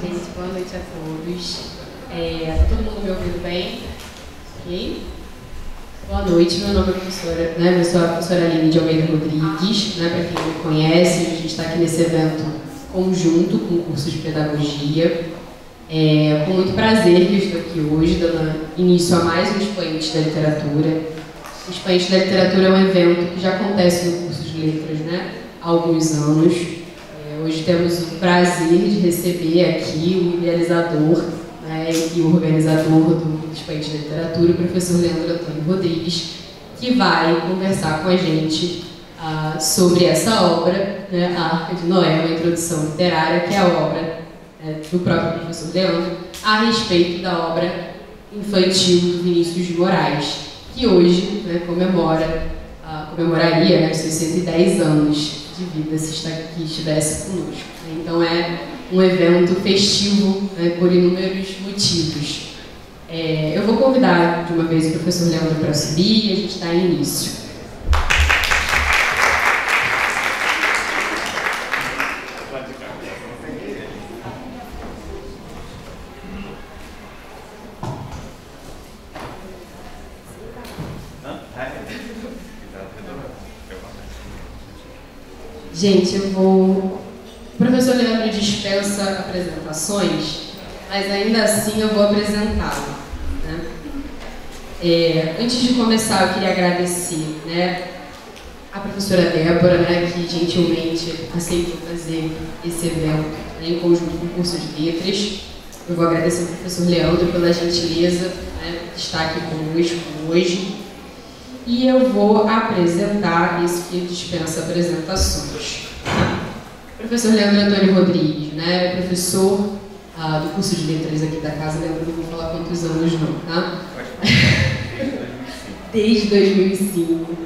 Gente, boa noite a todos. Tá todo mundo me ouvindo bem? Ok? Boa noite, meu nome é professora, eu sou a professora Aline de Almeida Rodrigues, para quem não me conhece, a gente está aqui nesse evento conjunto com o curso de Pedagogia. Com muito prazer que eu estou aqui hoje, dando início a mais um Expoente da Literatura. O Expoente da Literatura é um evento que já acontece no curso de Letras, há alguns anos. Hoje temos o prazer de receber aqui o idealizador e o organizador do Expoente da Literatura, o professor Leandro Antônio Rodrigues, que vai conversar com a gente sobre essa obra, A Arca de Noé, uma introdução literária, que é a obra do próprio professor Leandro, a respeito da obra infantil do Vinícius de Moraes, que hoje comemoraria os seus 110 anos de vida, se aqui estivesse conosco. Então é um evento festivo por inúmeros motivos. Eu vou convidar de uma vez o professor Leandro para subir e a gente dá início. Gente, o professor Leandro dispensa apresentações, mas ainda assim eu vou apresentá-lo. Antes de começar, eu queria agradecer a professora Débora, que gentilmente aceitou fazer esse evento em conjunto com o curso de Letras. Eu vou agradecer ao professor Leandro pela gentileza de estar aqui conosco hoje. E eu vou apresentar esse que dispensa apresentações. O professor Leandro Antônio Rodrigues, professor do curso de Letras aqui da casa. Leandro, não vou falar quantos anos não, tá? Desde 2005. O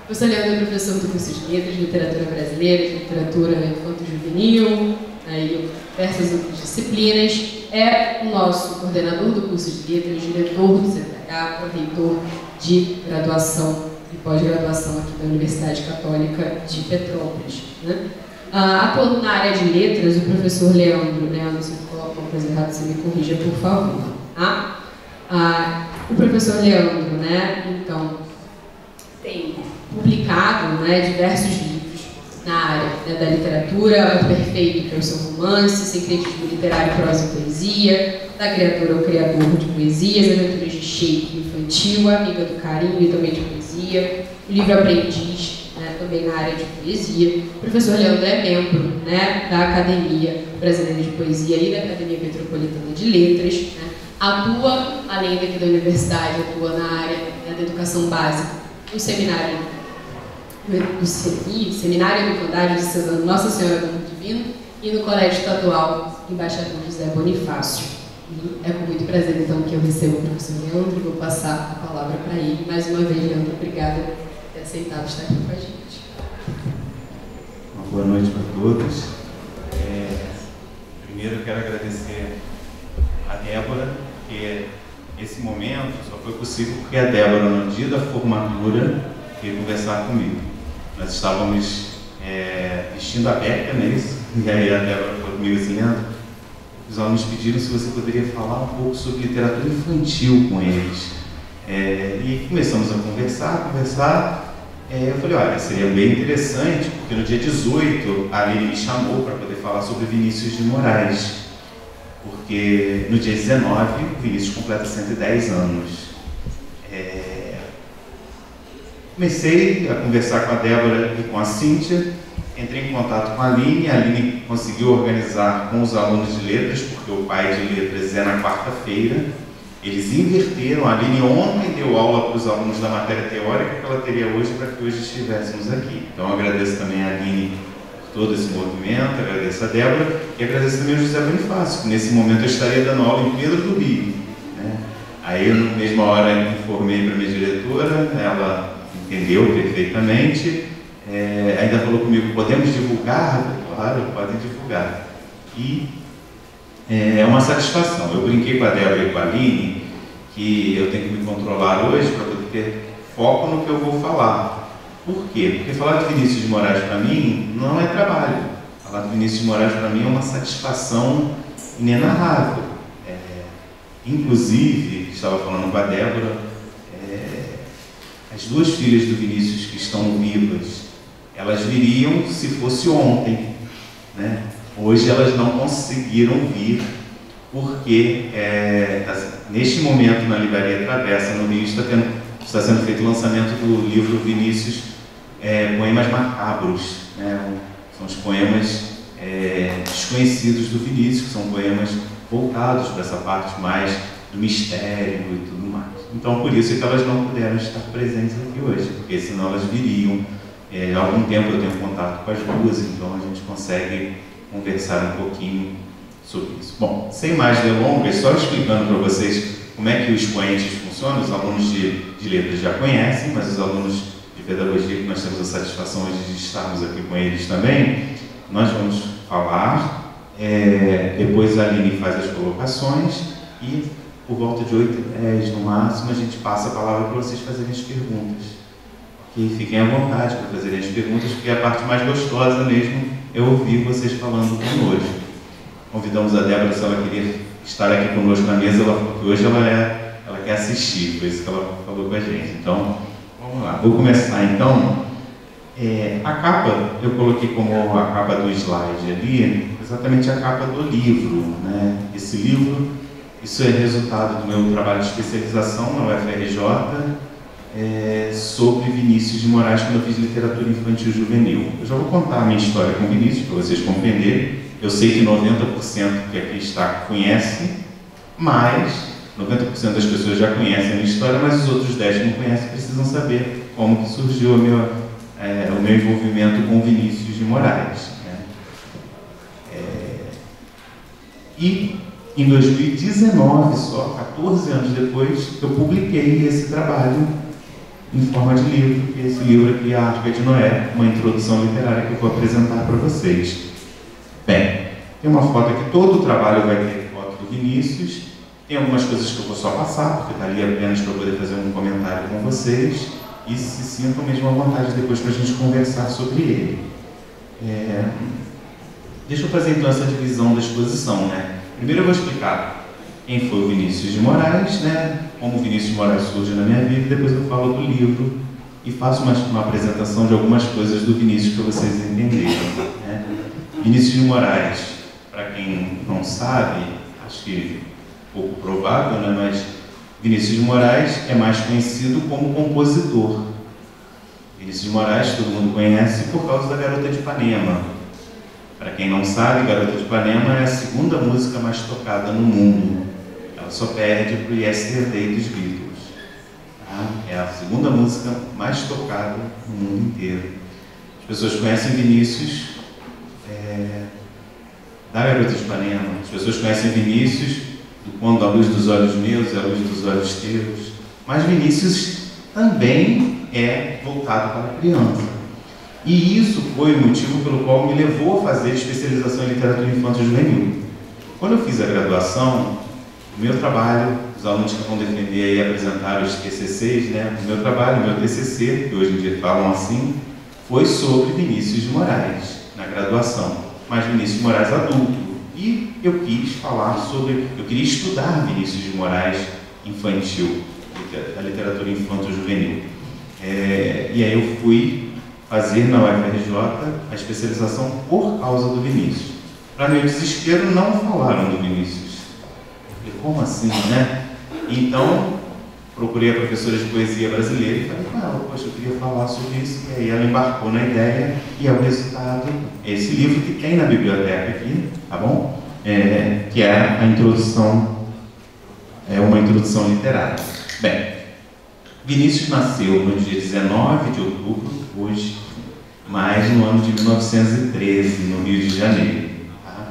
professor Leandro é professor do curso de Letras, Literatura Brasileira, Literatura Infanto-Juvenil, e diversas outras disciplinas. É o nosso coordenador do curso de Letras, diretor do CTH, pró-reitor de graduação e pós-graduação aqui da Universidade Católica de Petrópolis. Atuando na área de letras, o professor Leandro, se eu coloco alguma coisa errada, você me corrija, por favor. O professor Leandro, então, tem publicado diversos livros na área da literatura, O Perfeito, que é o seu romance, Secretismo Literário, Prosa e Poesia, Da Criatura ao Criador de Poesias, Aventuras de Shake Infantil, Amiga do Carinho e também de poesia, o livro Aprendiz, também na área de poesia. O professor Leandro é membro da Academia Brasileira de Poesia e da Academia Metropolitana de Letras. Atua, além daqui da universidade, atua na área da educação básica, no seminário do CENI, Seminário Educandário de Nossa Senhora do Mundo Divino, e no Colégio Estadual Embaixador José Bonifácio. E é com muito prazer, então, que eu recebo o professor Leandro e vou passar a palavra para ele. Mais uma vez, Leandro, obrigada por ter aceitado estar aqui com a gente. Uma boa noite para todos. Primeiro, eu quero agradecer a Débora, porque esse momento só foi possível porque a Débora, no dia da formatura, veio conversar comigo. Nós estávamos vestindo a beca, não é isso? E aí a Débora falou comigo assim: Leandro, os alunos pediram se você poderia falar um pouco sobre literatura infantil com eles. E começamos a conversar. Eu falei, olha, seria bem interessante, porque no dia 18 a Aline me chamou para poder falar sobre Vinícius de Moraes, porque no dia 19 o Vinícius completa 110 anos. Comecei a conversar com a Débora e com a Cíntia, entrei em contato com a Aline conseguiu organizar com os alunos de letras, porque o pai de letras é na quarta-feira. Eles inverteram, a Aline ontem deu aula para os alunos da matéria teórica que ela teria hoje, para que hoje estivéssemos aqui. Então agradeço também a Aline por todo esse movimento, agradeço a Débora e agradeço também ao José Bonifácio, que nesse momento eu estaria dando aula em Pedro do Rio. Aí eu, na mesma hora, informei para a minha diretora, ela entendeu perfeitamente. Ainda falou comigo, podemos divulgar? Claro, podem divulgar. E é uma satisfação. Eu brinquei com a Débora e com a Aline que eu tenho que me controlar hoje para poder ter foco no que eu vou falar. Por quê? Porque falar de Vinícius de Moraes para mim não é trabalho. Falar de Vinícius de Moraes para mim é uma satisfação inenarrável. Inclusive, estava falando com a Débora, as duas filhas do Vinícius que estão vivas, elas viriam se fosse ontem, né? Hoje elas não conseguiram vir, porque neste momento na Livraria Travessa, no Rio, está sendo feito o lançamento do livro Vinícius, Poemas Macabros, né? São os poemas desconhecidos do Vinícius, que são poemas voltados para essa parte mais do mistério e tudo mais. Então, por isso é que elas não puderam estar presentes aqui hoje, porque senão elas viriam. Há algum tempo eu tenho contato com as duas, então a gente consegue conversar um pouquinho sobre isso. Bom, sem mais delongas, só explicando para vocês como é que os expoentes funcionam. Os alunos de letras já conhecem, mas os alunos de pedagogia, que nós temos a satisfação hoje de estarmos aqui com eles também, nós vamos falar, depois a Aline faz as colocações e por volta de 8h10 no máximo a gente passa a palavra para vocês fazerem as perguntas. E fiquem à vontade para fazerem as perguntas, porque a parte mais gostosa mesmo é ouvir vocês falando conosco. Convidamos a Débora, se ela queria estar aqui conosco na mesa, ela falou que hoje ela quer assistir, foi isso que ela falou com a gente. Então, vamos lá. Vou começar então. A capa, eu coloquei como a capa do slide ali, exatamente a capa do livro, né? Esse livro, isso é resultado do meu trabalho de especialização na UFRJ, sobre Vinícius de Moraes, quando eu fiz literatura infantil e juvenil. Eu já vou contar a minha história com Vinícius, para vocês compreenderem. Eu sei que 90% que aqui está conhece, mas 90% das pessoas já conhecem a minha história, mas os outros 10 que não conhecem precisam saber como que surgiu o meu envolvimento com Vinícius de Moraes, né? E em 2019, só 14 anos depois, eu publiquei esse trabalho em forma de livro, que é esse livro aqui, A Arca de Noé, uma introdução literária que eu vou apresentar para vocês. Bem, tem uma foto aqui, todo o trabalho vai ter foto do Vinícius, tem algumas coisas que eu vou só passar, porque está ali apenas para eu poder fazer um comentário com vocês, e se sintam mesmo à vontade depois para a gente conversar sobre ele. Deixa eu fazer então essa divisão da exposição, né? Primeiro eu vou explicar quem foi o Vinícius de Moraes, né? Como o Vinícius de Moraes surge na minha vida, e depois eu falo do livro e faço uma apresentação de algumas coisas do Vinícius para vocês entenderem, né? Vinícius de Moraes, para quem não sabe, acho que pouco provável, né? Mas Vinícius de Moraes é mais conhecido como compositor. Vinícius de Moraes todo mundo conhece por causa da Garota de Ipanema. Para quem não sabe, Garota de Ipanema é a segunda música mais tocada no mundo. Ela só perde para o Yesterday dos Beatles. Tá? É a segunda música mais tocada no mundo inteiro. As pessoas conhecem Vinícius da Garota de Ipanema. As pessoas conhecem Vinícius do Quando a Luz dos Olhos Meus é a Luz dos Olhos Teus. Mas Vinícius também é voltado para a criança. E isso foi o motivo pelo qual me levou a fazer especialização em literatura infantil e juvenil. Quando eu fiz a graduação, o meu trabalho, os alunos que vão defender e apresentar os TCCs, né? O meu trabalho, o meu TCC, que hoje em dia falam assim, foi sobre Vinícius de Moraes, na graduação, mas Vinícius de Moraes adulto. E eu queria estudar Vinícius de Moraes infantil, da literatura infantil e juvenil. E aí eu fui fazer na UFRJ a especialização por causa do Vinícius. Para meu desespero, não falaram do Vinícius. Eu falei, como assim, né? Então, procurei a professora de poesia brasileira e falei com ela, poxa, eu queria falar sobre isso. E aí ela embarcou na ideia e é o resultado, é esse livro que tem na biblioteca aqui, tá bom? Que é a introdução, uma introdução literária. Bem, Vinícius nasceu no dia 19 de outubro, hoje, mas no ano de 1913, no Rio de Janeiro. Tá?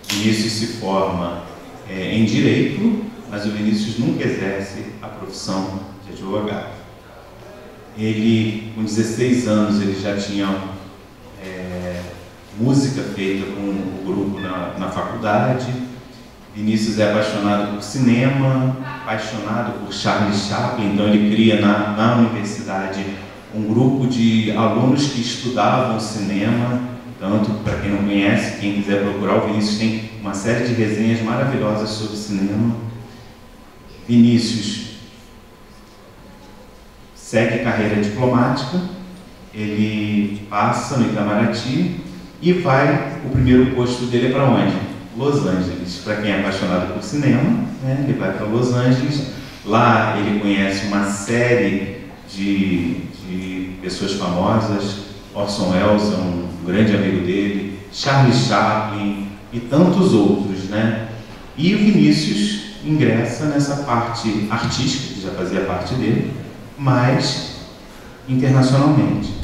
Vinícius se forma em Direito, mas o Vinícius nunca exerce a profissão de advogado. Ele, com 16 anos, ele já tinha música feita com o grupo na faculdade. Vinícius é apaixonado por cinema, apaixonado por Charlie Chaplin, então ele cria na universidade um grupo de alunos que estudavam cinema, Tanto, para quem não conhece, quem quiser procurar, o Vinícius tem uma série de resenhas maravilhosas sobre cinema. Vinícius segue carreira diplomática, ele passa no Itamaraty e vai, o primeiro posto dele é para onde? Los Angeles. Para quem é apaixonado por cinema, né, ele vai para Los Angeles. Lá ele conhece uma série de pessoas famosas. Orson Welles é um grande amigo dele, Charlie Chaplin e tantos outros, né? E o Vinícius ingressa nessa parte artística, que já fazia parte dele, mas internacionalmente.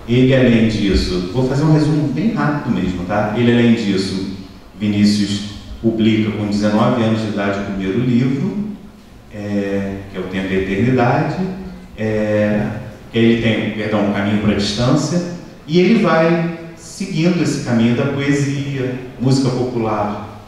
Ele, além disso, vou fazer um resumo bem rápido mesmo, tá? Ele, além disso, Vinícius publica com 19 anos de idade o primeiro livro, que é O Tempo e a Eternidade, que ele tem, perdão, Um Caminho para a Distância, e ele vai seguindo esse caminho da poesia, música popular.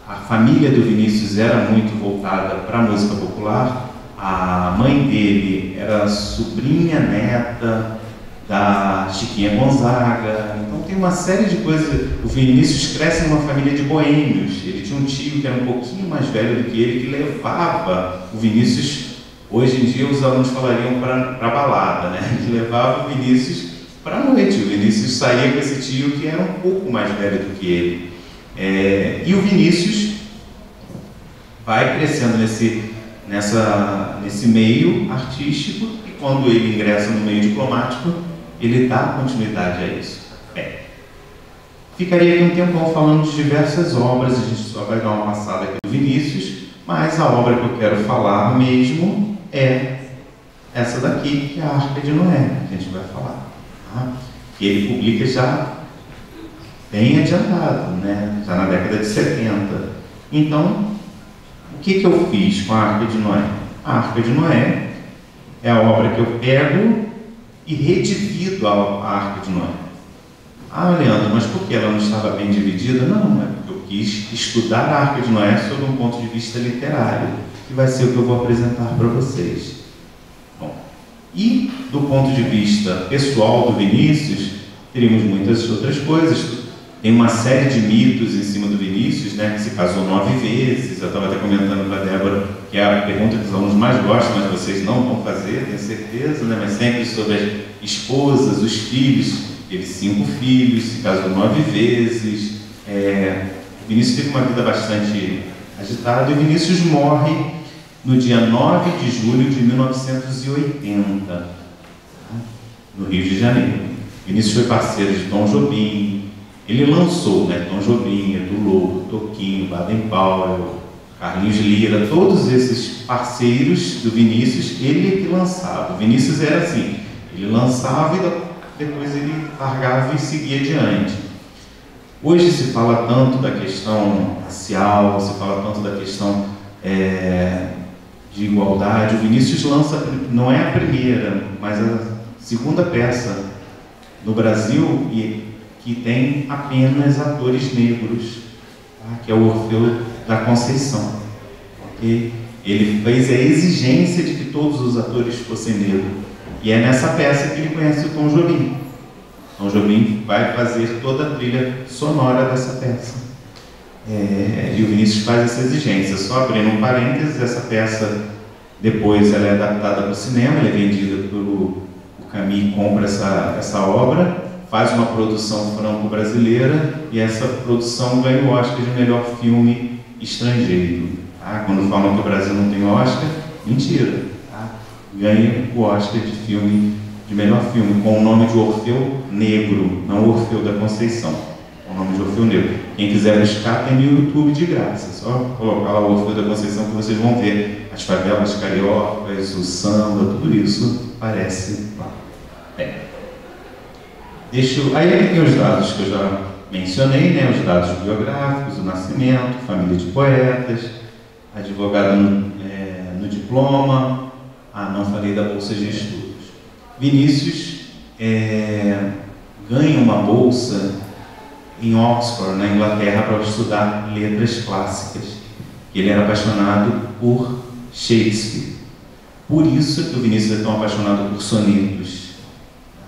A família do Vinícius era muito voltada para a música popular. A mãe dele era sobrinha neta da Chiquinha Gonzaga. Então tem uma série de coisas. O Vinícius cresce numa família de boêmios. Ele tinha um tio que era um pouquinho mais velho do que ele, que levava o Vinícius, hoje em dia os alunos falariam para balada, né? Que levava o Vinícius para a noite. O Vinícius saía com esse tio que era um pouco mais velho do que ele. E o Vinícius vai crescendo nesse meio artístico, e quando ele ingressa no meio diplomático, ele dá continuidade a isso. Ficaria aqui um tempão falando de diversas obras, a gente só vai dar uma passada aqui do Vinícius, mas a obra que eu quero falar mesmo é essa daqui, que é a Arca de Noé, que a gente vai falar. Tá? Que ele publica já bem adiantado, né? Já na década de 70. Então, o que eu fiz com a Arca de Noé? A Arca de Noé é a obra que eu pego e redivido a Arca de Noé. Ah, Leandro, mas por que ela não estava bem dividida? Não, é porque eu quis estudar a Arca de Noé sob um ponto de vista literário, que vai ser o que eu vou apresentar para vocês. Bom, e do ponto de vista pessoal do Vinícius, teríamos muitas outras coisas. Tem uma série de mitos em cima do Vinícius, né, que se casou 9 vezes. Eu estava até comentando com a Débora, que é a pergunta que os alunos mais gostam, mas vocês não vão fazer, tenho certeza, né, mas sempre sobre as esposas, os filhos. Teve 5 filhos, se casou 9 vezes. O Vinícius teve uma vida bastante agitada, e o Vinícius morre no dia 9 de julho de 1980, no Rio de Janeiro. O Vinícius foi parceiro de Tom Jobim. Ele lançou, né, Tom Jobim, Edu Lobo, Toquinho, Baden Powell, Carlinhos Lira, todos esses parceiros do Vinícius, ele que lançava. O Vinícius era assim, ele lançava e depois ele largava e seguia adiante. Hoje se fala tanto da questão racial, se fala tanto da questão de igualdade. O Vinícius lança, não é a primeira, mas a segunda peça no Brasil que tem apenas atores negros, tá? Que é o Orfeu da Conceição. Okay? Ele fez a exigência de que todos os atores fossem negros. E é nessa peça que ele conhece o Tom Jobim. Tom Jobim vai fazer toda a trilha sonora dessa peça. E o Vinícius faz essa exigência. Só abrindo um parênteses, essa peça depois ela é adaptada para o cinema, ela é vendida pelo Camille, compra essa obra, faz uma produção franco-brasileira, e essa produção ganha o Oscar de melhor filme estrangeiro. Tá? Quando falam que o Brasil não tem Oscar, mentira. Tá? Ganha o Oscar de filme, de melhor filme, com o nome de Orfeu Negro, não Orfeu da Conceição, com o nome de Orfeu Negro. Quem quiser buscar, tem no YouTube de graça, só colocar lá o Orfeu da Conceição que vocês vão ver as favelas cariocas, o samba, tudo isso aparece lá. Aí ele tem os dados que eu já mencionei, né? Os dados biográficos, o nascimento, família de poetas, advogado no diploma. Não falei da bolsa de estudos. Vinícius ganha uma bolsa em Oxford, na Inglaterra, para estudar letras clássicas. Ele era apaixonado por Shakespeare. Por isso que o Vinícius é tão apaixonado por sonetos.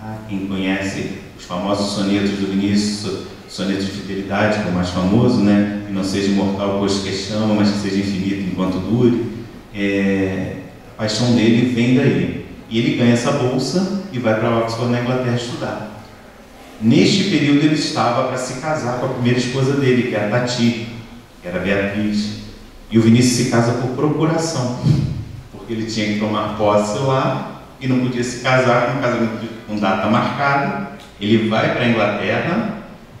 Tá? Quem conhece os famosos sonetos do Vinícius, soneto de fidelidade, que é o mais famoso, né? Que não seja imortal, posto que chama, mas que seja infinito enquanto dure. A paixão dele vem daí. E ele ganha essa bolsa e vai para Oxford, na Inglaterra, estudar. Neste período ele estava para se casar com a primeira esposa dele, que era a Tati, que era a Beatriz. E o Vinícius se casa por procuração, porque ele tinha que tomar posse lá e não podia se casar com um casamento com data marcada. Ele vai para a Inglaterra,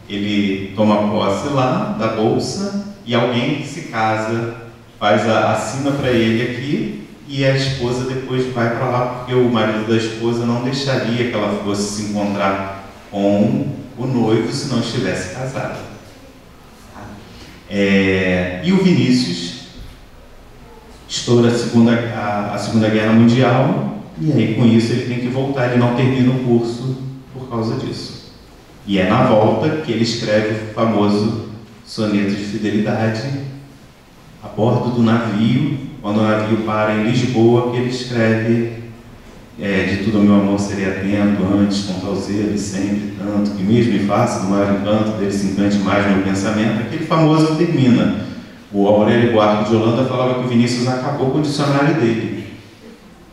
ele toma posse lá da bolsa e alguém se casa, assina para ele aqui, e a esposa depois vai para lá, porque o marido da esposa não deixaria que ela fosse se encontrar com o noivo se não estivesse casado. E o Vinícius estoura a Segunda Guerra Mundial, e aí com isso ele tem que voltar, ele não termina o curso por causa disso. E é na volta que ele escreve o famoso soneto de fidelidade, a bordo do navio, quando o navio para em Lisboa, que ele escreve: de tudo meu amor serei atento, antes com tal zelo e sempre tanto, que mesmo me faça do maior encanto, dele se encante mais meu pensamento. Aquele famoso termina. O Aurélio Buarque de Holanda falava que o Vinícius acabou com o dicionário dele,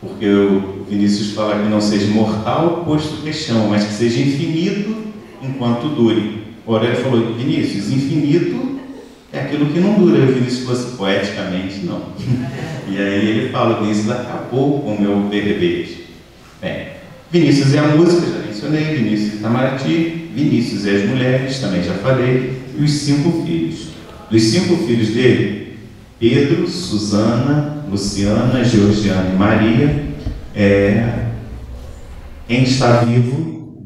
porque o Vinícius fala que não seja imortal, posto que chama, mas que seja infinito enquanto dure. O Aurélio falou: Vinícius, infinito é aquilo que não dura. O Vinícius fosse poeticamente, não. E aí ele fala: Vinícius acabou com o meu verbete. Bem, Vinícius é a música, já mencionei, Vinícius Itamaraty, Vinícius é as mulheres, também já falei, e os 5 filhos. Dos 5 filhos dele, Pedro, Susana, Luciana, Georgiana e Maria. Quem está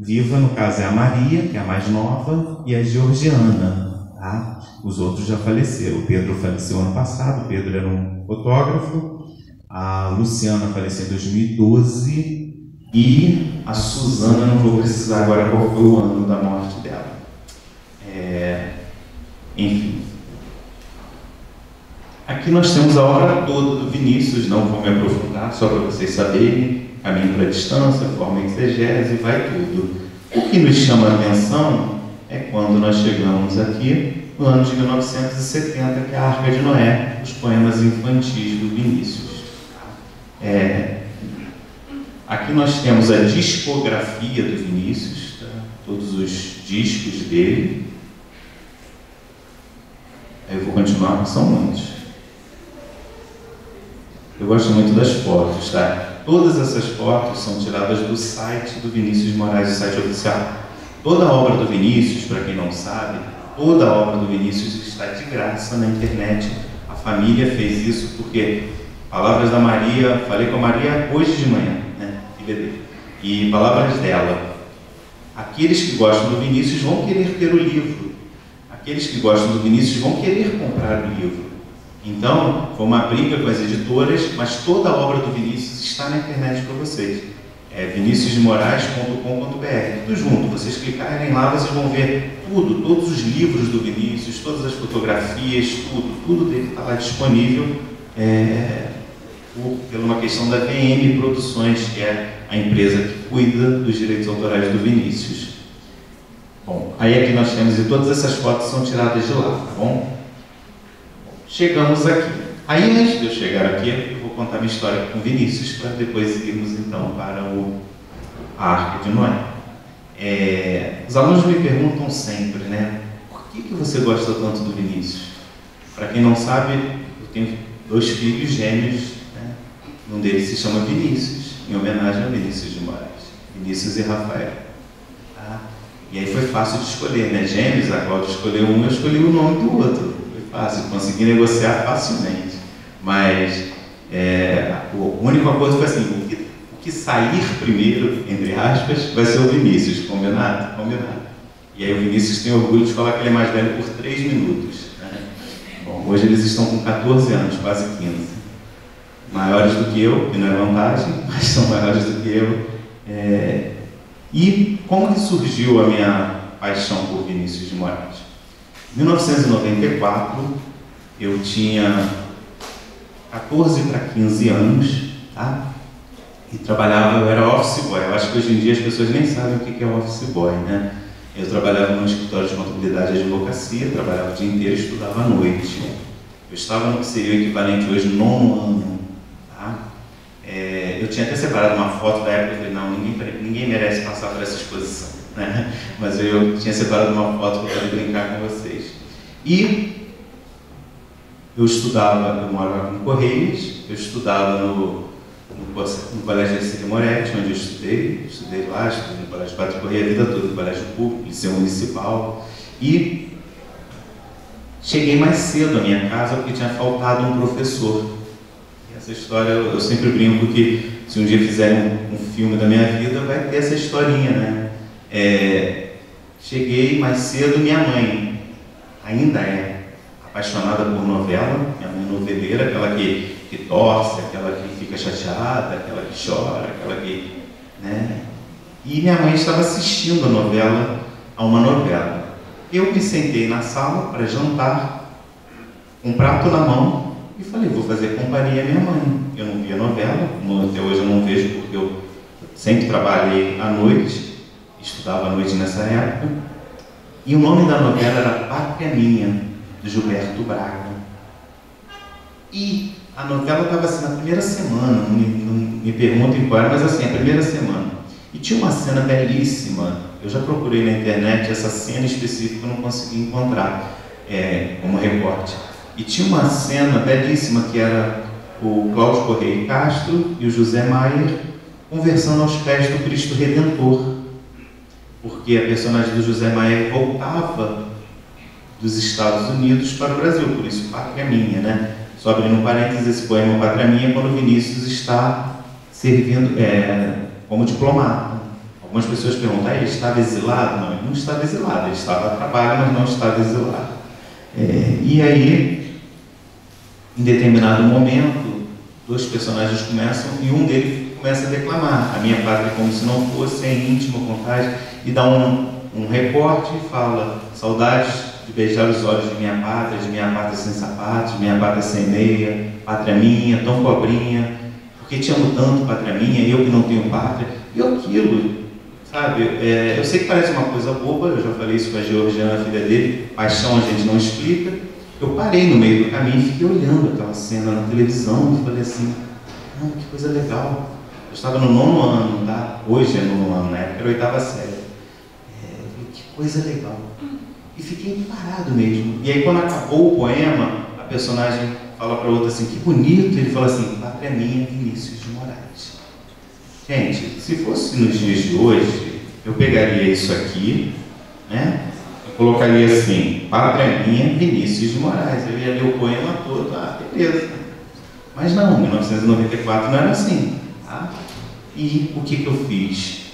viva, no caso, é a Maria, que é a mais nova, e a Georgiana. Tá? Os outros já faleceram. O Pedro faleceu ano passado, o Pedro era um fotógrafo. A Luciana faleceu em 2012. E a Susana, não vou precisar agora qual foi o ano da morte dela. Enfim. Aqui nós temos a obra toda do Vinícius, não vou me aprofundar, só para vocês saberem. Caminho para a distância, forma exegese, vai tudo. O que nos chama a atenção é quando nós chegamos aqui no ano de 1970, que é a Arca de Noé, os poemas infantis do Vinícius. Aqui nós temos a discografia do Vinícius, tá? Todos os discos dele. Eu vou continuar, porque são muitos. Eu gosto muito das fotos, tá? Todas essas fotos são tiradas do site do Vinícius de Moraes, do site oficial. Toda a obra do Vinícius, para quem não sabe, toda a obra do Vinícius está de graça na internet. A família fez isso porque palavras da Maria, falei com a Maria hoje de manhã, né, filha dele, e palavras dela. Aqueles que gostam do Vinícius vão querer ter o livro. Aqueles que gostam do Vinícius vão querer comprar o livro. Então, foi uma briga com as editoras, mas toda a obra do Vinícius está na internet para vocês. É viniciusdemoraes.com.br, tudo junto. Vocês clicarem lá, vocês vão ver tudo, todos os livros do Vinícius, todas as fotografias, tudo dele está lá disponível, por uma questão da VM Produções, que é a empresa que cuida dos direitos autorais do Vinícius. Bom, aí aqui nós temos, e todas essas fotos são tiradas de lá, tá bom? Chegamos aqui. Aí, antes de eu chegar aqui, eu vou contar minha história com Vinícius, para depois irmos, então, para a Arca de Noé. Os alunos me perguntam sempre, né? Por que você gosta tanto do Vinícius? Para quem não sabe, eu tenho 2 filhos gêmeos, né? Um deles se chama Vinícius, em homenagem a Vinícius de Moraes. Vinícius e Rafael. Tá? E aí foi fácil de escolher, né? Gêmeos, a Cláudia escolheu um, eu escolhi o nome do outro. Fácil, consegui negociar facilmente, mas a única coisa foi assim: o que sair primeiro, entre aspas, vai ser o Vinícius, combinado? Combinado. E aí o Vinícius tem orgulho de falar que ele é mais velho por 3 minutos. Né? Bom, hoje eles estão com 14 anos, quase 15. Maiores do que eu, que não é vantagem, mas são maiores do que eu. E como que surgiu a minha paixão por Vinícius de Moraes? Em 1994, eu tinha 14 para 15 anos, tá? E trabalhava, eu era office boy. Eu acho que hoje em dia as pessoas nem sabem o que é office boy, né? Eu trabalhava no escritório de contabilidade e advocacia, trabalhava o dia inteiro e estudava à noite. Eu estava no que seria o equivalente hoje, 9º ano. Tá? Eu tinha até separado uma foto da época, eu falei, não, ninguém merece passar por essa exposição. Né? Mas eu tinha separado uma foto para poder brincar com vocês. E eu estudava, eu morava no Correios, eu estudava no Colégio Ercílio Moretti, onde eu estudei lá, estudei no Colégio Padre Correia a vida toda, no Colégio Público, Liceu Municipal, e cheguei mais cedo à minha casa porque tinha faltado um professor. E essa história, eu sempre brinco que se um dia fizerem um filme da minha vida, vai ter essa historinha, né? Cheguei mais cedo, minha mãe ainda é apaixonada por novela, minha mãe noveleira, aquela que torce, aquela que fica chateada, aquela que chora, aquela que... né? E minha mãe estava assistindo uma novela. Eu me sentei na sala para jantar, com um prato na mão, e falei, vou fazer companhia à minha mãe. Eu não via novela, como até hoje eu não vejo, porque eu sempre trabalhei à noite, estudava à noite nessa época, e o nome da novela era Pátria Minha, de Gilberto Braga. E a novela estava assim na primeira semana, não me perguntem qual era, mas assim, a primeira semana. E tinha uma cena belíssima, eu já procurei na internet essa cena específica, eu não consegui encontrar como recorte. E tinha uma cena belíssima que era o Cláudio Correia Castro e o José Maier conversando aos pés do Cristo Redentor. Porque a personagem do José Maier voltava dos Estados Unidos para o Brasil, por isso Pátria Minha, né? Só abrindo um parênteses, esse poema Pátria Minha, quando Vinícius está servindo como diplomata. Algumas pessoas perguntam, ele estava exilado? Não, ele não estava exilado, ele estava a trabalho, mas não estava exilado. E aí, em determinado momento, dois personagens começam e um deles começa a declamar a minha pátria como se não fosse, é íntima vontade, e dá um recorte e fala, saudades de beijar os olhos de minha pátria sem sapatos, de minha pátria sem meia, pátria minha, tão pobrinha, porque te amo tanto, pátria minha, eu que não tenho pátria, e aquilo, sabe, eu sei que parece uma coisa boba, eu já falei isso com a Georgiana, a filha dele, paixão a gente não explica, eu parei no meio do caminho e fiquei olhando aquela cena na televisão e falei assim, que coisa legal, eu estava no 9º ano, tá? Hoje é 9º ano, na época era 8ª série, que coisa legal. E fiquei parado mesmo. E aí quando acabou o poema, a personagem fala para outra assim, que bonito, ele fala assim, Pátria Minha, Vinícius de Moraes. Gente, se fosse nos dias de hoje, eu pegaria isso aqui, né? Eu colocaria assim, Pátria Minha, Vinícius de Moraes. Eu ia ler o poema todo, beleza. Mas não, 1994 não era assim, tá? E o que eu fiz?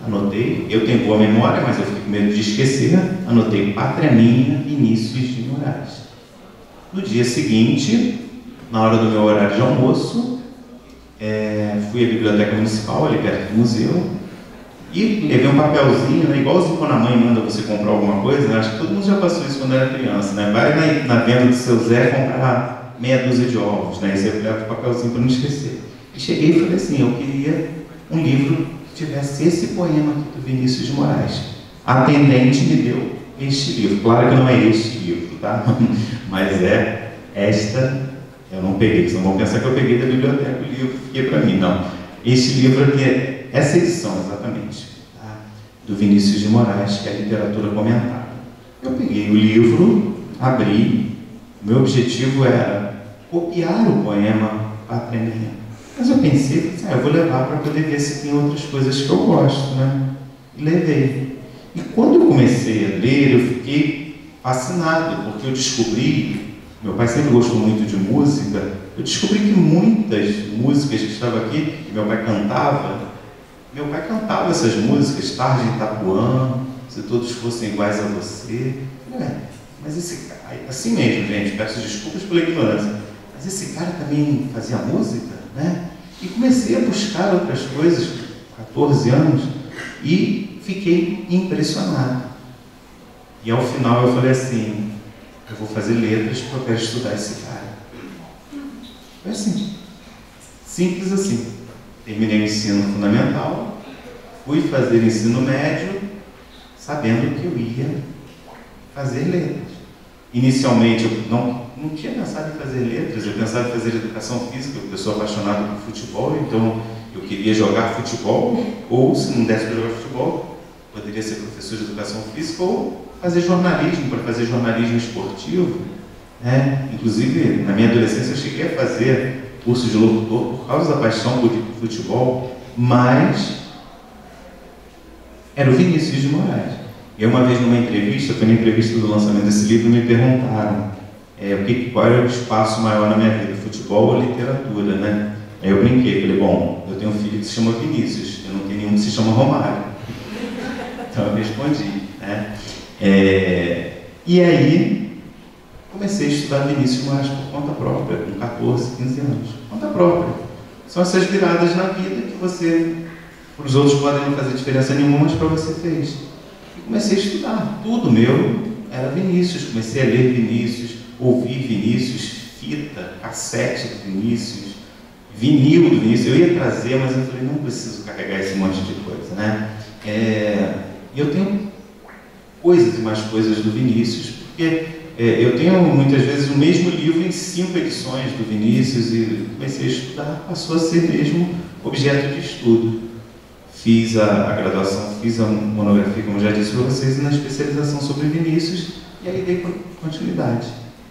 Anotei, eu tenho boa memória, mas eu fico com medo de esquecer. Anotei Pátria Minha, Vinícius de Moraes. No dia seguinte, na hora do meu horário de almoço, fui à biblioteca municipal, ali perto do museu, e levei um papelzinho, né, igualzinho quando a mãe manda você comprar alguma coisa, né, acho que todo mundo já passou isso quando era criança, né, vai na venda do seu Zé comprar meia dúzia de ovos, né, e você leva o papelzinho para não esquecer. E cheguei e falei assim, eu queria um livro tivesse esse poema aqui do Vinícius de Moraes. A atendente me deu este livro. Claro que não é este livro, tá? Mas esta, eu não peguei, vocês não vão pensar que eu peguei da biblioteca o livro, fiquei para mim, não. Este livro aqui essa edição, exatamente, tá? Do Vinícius de Moraes, que é a literatura comentada. Eu peguei o livro, abri, meu objetivo era copiar o poema Pátria Minha. Mas eu pensei, eu vou levar para poder ver se tem outras coisas que eu gosto, né? E levei. E quando eu comecei a ler, eu fiquei fascinado, porque eu descobri, meu pai sempre gostou muito de música, eu descobri que muitas músicas que estavam aqui, que meu pai cantava essas músicas, Tarde em Itapuã, Se Todos Fossem Iguais a Você. Mas esse cara, assim mesmo, gente, peço desculpas pela ignorância, mas esse cara também fazia música? Né? E comecei a buscar outras coisas, 14 anos, e fiquei impressionado. E ao final eu falei assim, eu vou fazer letras porque eu quero estudar esse cara. Foi assim, simples assim. terminei o ensino fundamental, fui fazer ensino médio, sabendo que eu ia fazer letras. Inicialmente eu não tinha pensado em fazer letras, eu pensava em fazer educação física, porque eu sou apaixonado por futebol, então eu queria jogar futebol, ou se não desse para jogar futebol, poderia ser professor de educação física ou fazer jornalismo, para fazer jornalismo esportivo. Inclusive, na minha adolescência eu cheguei a fazer curso de locutor por causa da paixão por futebol, mas era o Vinícius de Moraes. E uma vez numa entrevista, foi na entrevista do lançamento desse livro, me perguntaram qual era o espaço maior na minha vida, futebol ou literatura, né? Aí eu brinquei, falei, bom, eu tenho um filho que se chama Vinícius, eu não tenho nenhum que se chama Romário. Então eu respondi, né? E aí comecei a estudar Vinícius de Moraes por conta própria, com 14, 15 anos. Conta própria. São essas viradas na vida que você, para os outros podem não fazer diferença nenhuma, mas para você fez. E comecei a estudar. Tudo meu era Vinícius. Comecei a ler Vinícius, ouvir Vinícius, fita, cassete do Vinícius, vinil do Vinícius. Eu ia trazer, mas eu falei, não preciso carregar esse monte de coisa, né? E eu tenho coisas e mais coisas do Vinícius, porque eu tenho muitas vezes o mesmo livro em 5 edições do Vinícius e comecei a estudar, passou a ser mesmo objeto de estudo. Fiz a graduação, fiz a monografia, como já disse para vocês, e na especialização sobre Vinícius, e aí dei continuidade.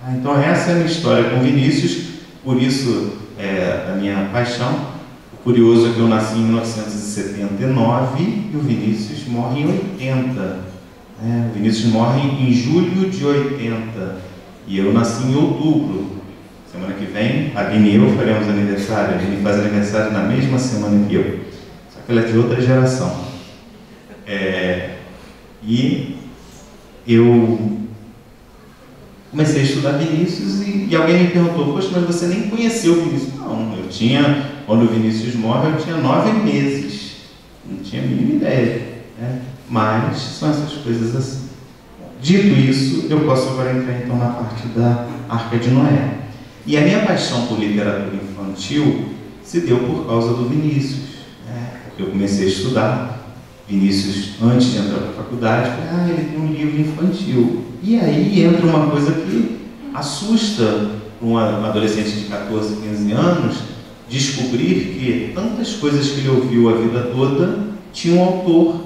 Então essa é a minha história com Vinícius, por isso a minha paixão. O curioso é que eu nasci em 1979 e o Vinícius morre em 80. O Vinícius morre em julho de 80 e eu nasci em outubro. Semana que vem, a Aline e eu faremos aniversário. A Aline faz aniversário na mesma semana que eu, só que ela é de outra geração. E eu comecei a estudar Vinícius e alguém me perguntou, poxa, mas você nem conheceu o Vinícius? Não, quando o Vinícius morre, eu tinha 9 meses, não tinha a mínima ideia, né? Mas são essas coisas assim. Dito isso, eu posso agora entrar então na parte da Arca de Noé. E a minha paixão por literatura infantil se deu por causa do Vinícius, né? Porque eu comecei a estudar Vinícius antes de entrar para a faculdade, falei, ele tem um livro infantil. E aí entra uma coisa que assusta um adolescente de 14, 15 anos, descobrir que tantas coisas que ele ouviu a vida toda tinha um autor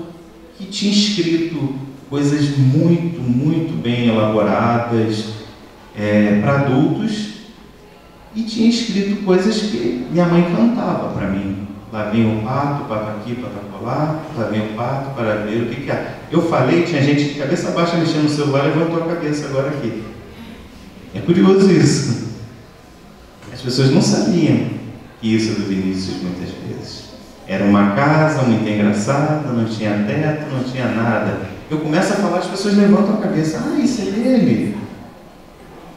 que tinha escrito coisas muito, muito bem elaboradas para adultos e tinha escrito coisas que minha mãe cantava para mim. Lá vem o pato, pato aqui, pato acolá, lá vem o pato para ver o que é. Eu falei, tinha gente de cabeça baixa mexendo no celular, levantou a cabeça agora aqui. É curioso isso. As pessoas não sabiam que isso é do Vinícius muitas vezes. Era uma casa muito engraçada, não tinha teto, não tinha nada. Eu começo a falar, as pessoas levantam a cabeça. Isso é dele.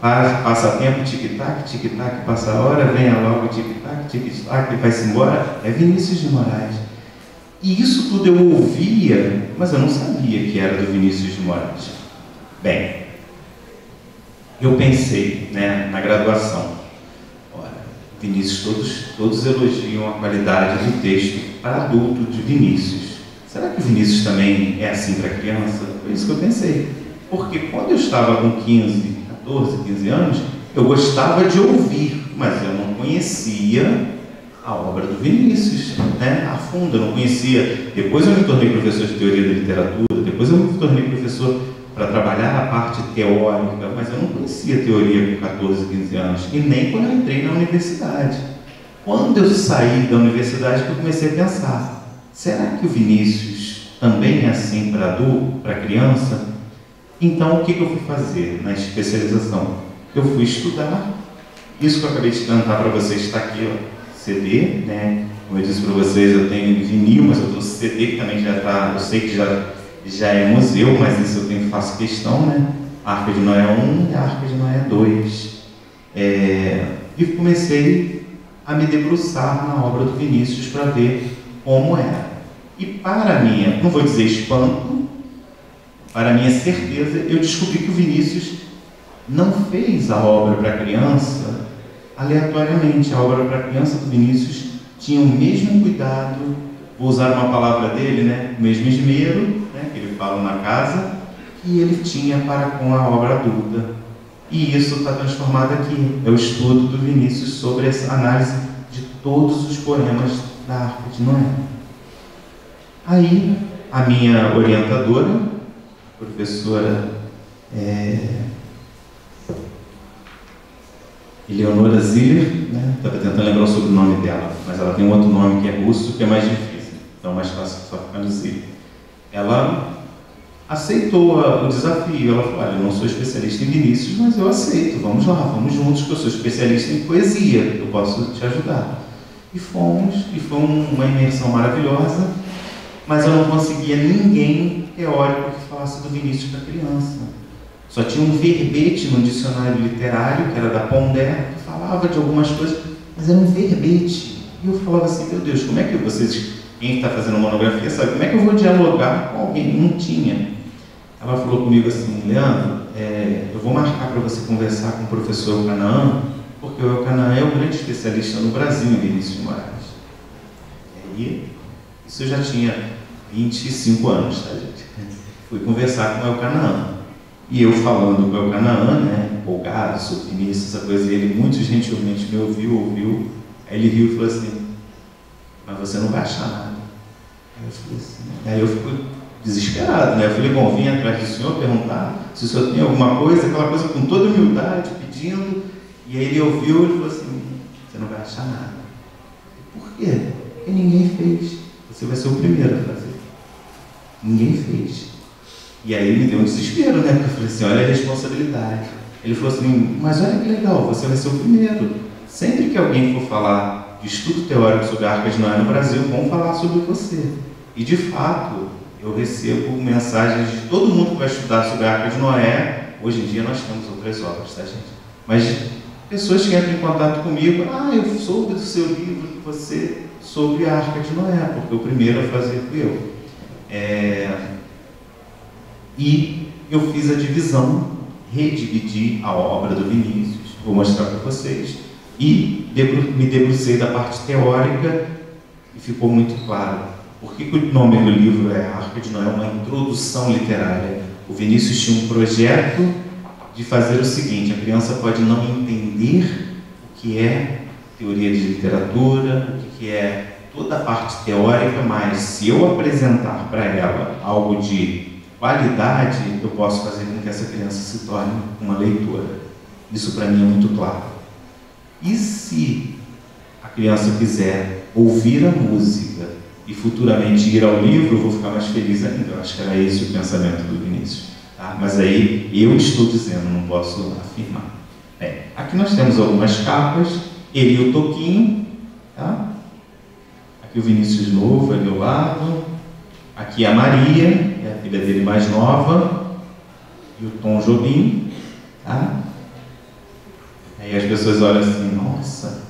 Passa tempo, tic-tac, passa a hora, venha logo, tic-tac, vai-se embora. É Vinícius de Moraes. E isso tudo eu ouvia, mas eu não sabia que era do Vinícius de Moraes. Bem, eu pensei, na graduação, Vinícius, todos elogiam a qualidade do texto para adulto de Vinícius. Será que o Vinícius também é assim para criança? Foi isso que eu pensei. Porque quando eu estava com 14, 15 anos, eu gostava de ouvir, mas eu não conhecia a obra do Vinícius, a fundo. Eu não conhecia. Depois eu me tornei professor de teoria da literatura, depois eu me tornei professor para trabalhar a parte teórica, mas eu não conhecia teoria com 14, 15 anos, e nem quando eu entrei na universidade. Quando eu saí da universidade, eu comecei a pensar, será que o Vinícius também é assim para adulto, para criança? Então, o que eu fui fazer na especialização? Eu fui estudar. Isso que eu acabei de cantar para vocês está aqui, CD, Como eu disse para vocês, eu tenho vinil, mas eu trouxe CD que também já está, eu sei que já é museu, mas isso eu faço questão, A Arca de Noé 1 e a Arca de Noé 2. E comecei a me debruçar na obra do Vinícius para ver como era. E para minha, não vou dizer espanto, para minha certeza, eu descobri que o Vinícius não fez a obra para criança aleatoriamente. A obra para criança do Vinícius tinham o mesmo cuidado, vou usar uma palavra dele, né? O mesmo esmero, né? Que ele fala na casa, que ele tinha para com a obra adulta. E isso está transformado aqui. É o estudo do Vinícius sobre essa análise de todos os poemas da Arca de Noé. Aí, a minha orientadora, professora Eleonora Ziller, né? Estava tentando lembrar o sobrenome dela, mas ela tem um outro nome que é russo, que é mais difícil, então é mais fácil só ficar no Ziller. Ela aceitou o desafio. Ela falou: olha, eu não sou especialista em Vinícius, mas eu aceito, vamos lá, vamos juntos, que eu sou especialista em poesia, eu posso te ajudar. E fomos, e foi uma imersão maravilhosa, mas eu não conseguia ninguém teórico que falasse do Vinícius para criança. Só tinha um verbete no dicionário literário, que era da Pondé, que falava de algumas coisas, mas era um verbete. E eu falava assim: meu Deus, como é que vocês, quem está fazendo monografia, sabe, como é que eu vou dialogar com alguém? Não tinha. Ela falou comigo assim: Leandro, eu vou marcar para você conversar com o professor Canaã, porque o Canaã é o grande especialista no Brasil em Vinícius de Moraes. E aí, isso eu já tinha 25 anos, tá, gente? Fui conversar com o Elcanaã. E eu falando com o Elcanaã, né, empolgado sobre Vinícius, essa coisa, e ele muito gentilmente me ouviu. Aí ele riu e falou assim: mas você não vai achar nada. Aí eu falei assim, aí eu fico desesperado, né? Eu falei: bom, vim atrás do senhor perguntar se o senhor tem alguma coisa, aquela coisa com toda humildade, pedindo. E aí ele ouviu e falou assim: você não vai achar nada. Por quê? Porque ninguém fez. Você vai ser o primeiro a fazer. Ninguém fez. E aí me deu um desespero, né? Porque eu falei assim: olha a responsabilidade. Ele falou assim: mas olha que legal, você vai ser o primeiro. Sempre que alguém for falar de estudo teórico sobre a Arca de Noé no Brasil, vão falar sobre você. E de fato, eu recebo mensagens de todo mundo que vai estudar sobre a Arca de Noé. Hoje em dia nós temos outras obras, tá, gente? Mas pessoas que entram em contato comigo: eu soube do seu livro que você sobre a Arca de Noé, porque o primeiro a fazer fui eu. E eu fiz a divisão, redividi a obra do Vinícius, vou mostrar para vocês, e me debrucei da parte teórica e ficou muito claro. Por que o nome do livro é A Arca de Noé? Uma introdução literária. O Vinícius tinha um projeto de fazer o seguinte: a criança pode não entender o que é teoria de literatura, o que é toda a parte teórica, mas se eu apresentar para ela algo de qualidade, eu posso fazer com que essa criança se torne uma leitora. Isso para mim é muito claro. E se a criança quiser ouvir a música e futuramente ir ao livro, eu vou ficar mais feliz ainda. Eu acho que era esse o pensamento do Vinícius. Tá? Mas aí eu estou dizendo, não posso afirmar. Aqui nós temos algumas capas, ele e o Toquinho, tá? Aqui o Vinícius novo, ali ao lado. Aqui a Maria, é a filha dele mais nova, e o Tom Jobim, tá? Aí as pessoas olham assim: nossa,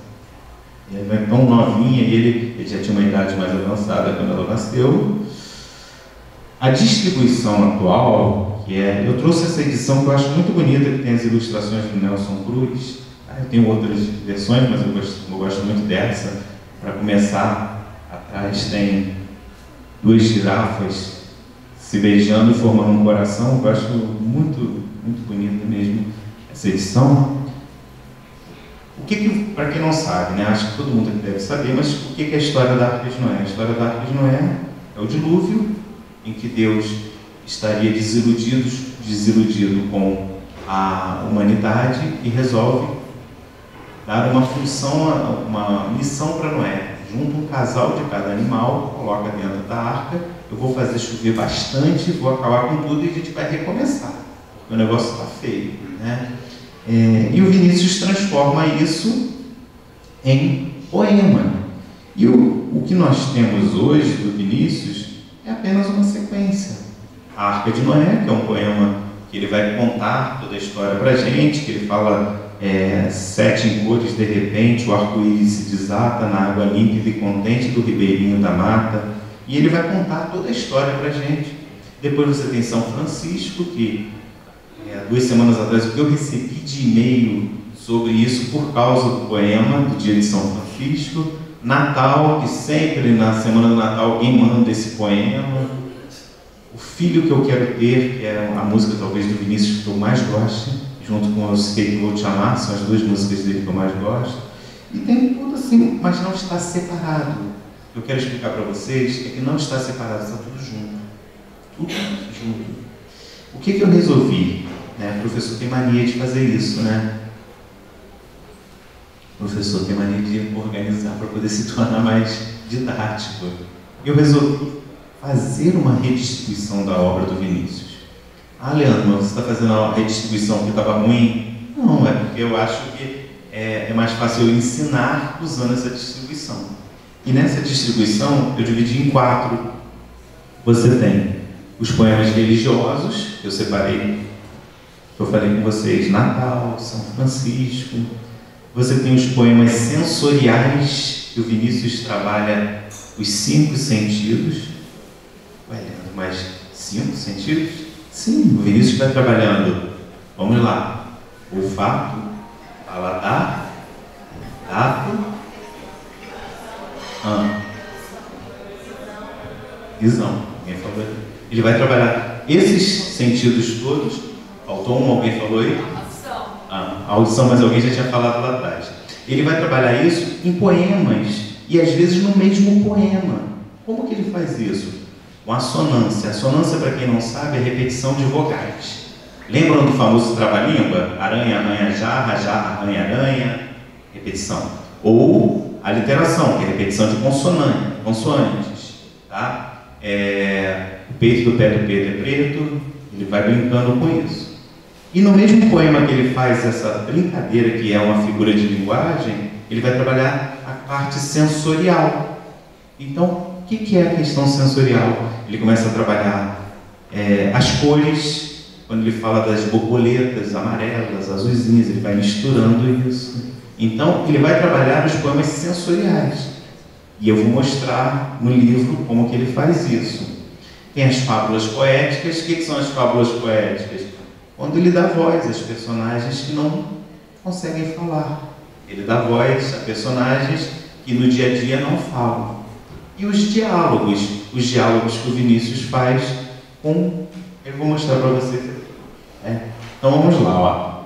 ela é tão novinha, e ele já tinha uma idade mais avançada quando ela nasceu. A distribuição atual, eu trouxe essa edição que eu acho muito bonita, que tem as ilustrações do Nelson Cruz. Eu tenho outras versões, mas eu gosto muito dessa. Para começar, atrás tem 2 girafas se beijando e formando um coração. Eu acho muito, muito bonita mesmo essa edição. Para quem não sabe, né? Acho que todo mundo aqui deve saber, mas o que é a história da Arca de Noé? A história da Arca de Noé é o dilúvio, em que Deus estaria desiludido com a humanidade e resolve dar uma função, uma missão para Noé. Junta um casal de cada animal, coloca dentro da arca, eu vou fazer chover bastante, vou acabar com tudo e a gente vai recomeçar, porque o negócio está feio, né? E o Vinícius transforma isso em poema. E o que nós temos hoje do Vinícius é apenas uma sequência. A Arca de Noé, que é um poema que ele vai contar toda a história para a gente, que ele fala 7 em cores, de repente o arco-íris se desata na água límpida e contente do ribeirinho da mata, e ele vai contar toda a história para a gente. Depois você tem São Francisco, que 2 semanas atrás o que eu recebi de e-mail sobre isso por causa do poema do dia de São Francisco. Natal, que sempre na semana do Natal alguém manda esse poema. O Filho que Eu Quero Ter, que é a música talvez do Vinícius que eu mais gosto, junto com Eu Sei Que Vou Te Amar, são as duas músicas dele que eu mais gosto. E tem tudo assim, mas não está separado. O que eu quero explicar para vocês é que não está separado, está tudo junto. Tudo junto. O que eu resolvi? O professor tem mania de fazer isso, né? O professor tem mania de organizar para poder se tornar mais didático. Eu resolvi fazer uma redistribuição da obra do Vinícius. Ah, Leandro, você está fazendo uma redistribuição porque estava ruim? Não, é porque eu acho que é mais fácil eu ensinar usando essa distribuição. E nessa distribuição eu dividi em 4. Você tem os poemas religiosos, que eu separei, que eu falei com vocês, Natal, São Francisco. Você tem os poemas sensoriais, que o Vinícius trabalha os 5 sentidos. Ué, Leandro, mas 5 sentidos? Sim, o Vinícius vai trabalhando. Vamos lá. Olfato, paladar, tato, visão. Alguém falou aí? Ele vai trabalhar esses sentidos todos. Faltou um, alguém falou aí? A audição, mas alguém já tinha falado lá atrás. Ele vai trabalhar isso em poemas e às vezes no mesmo poema. Como que ele faz isso? Com assonância. Assonância, para quem não sabe, é repetição de vogais. Lembram do famoso trava-língua? Aranha, arranha, jarra, jarra, arranha, aranha. Repetição. Ou a literação, que é repetição de consoantes. Tá? O peito do pé do Pedro é preto. Ele vai brincando com isso. E no mesmo poema que ele faz essa brincadeira, que é uma figura de linguagem, ele vai trabalhar a parte sensorial. Então, o que é a questão sensorial? Ele começa a trabalhar as cores, quando ele fala das borboletas amarelas, azuisinhas, ele vai misturando isso. Então, ele vai trabalhar os poemas sensoriais. E eu vou mostrar no livro como que ele faz isso. Tem as fábulas poéticas. O que são as fábulas poéticas? Quando ele dá voz às personagens que não conseguem falar. Ele dá voz a personagens que no dia a dia não falam. E os diálogos que o Vinícius faz com... Eu vou mostrar para vocês aqui. Então vamos lá, ó.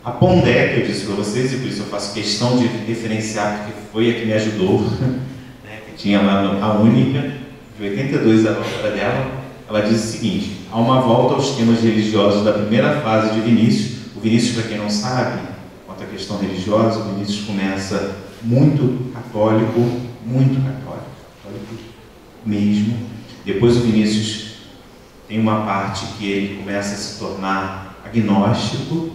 A Pondé, que eu disse para vocês, e por isso eu faço questão de referenciar, porque foi a que me ajudou, que tinha lá a única, de 82 a obra dela. Ela diz o seguinte: há uma volta aos temas religiosos da primeira fase de Vinícius. O Vinícius, para quem não sabe, quanto à questão religiosa, o Vinícius começa muito católico mesmo. Depois o Vinícius tem uma parte que ele começa a se tornar agnóstico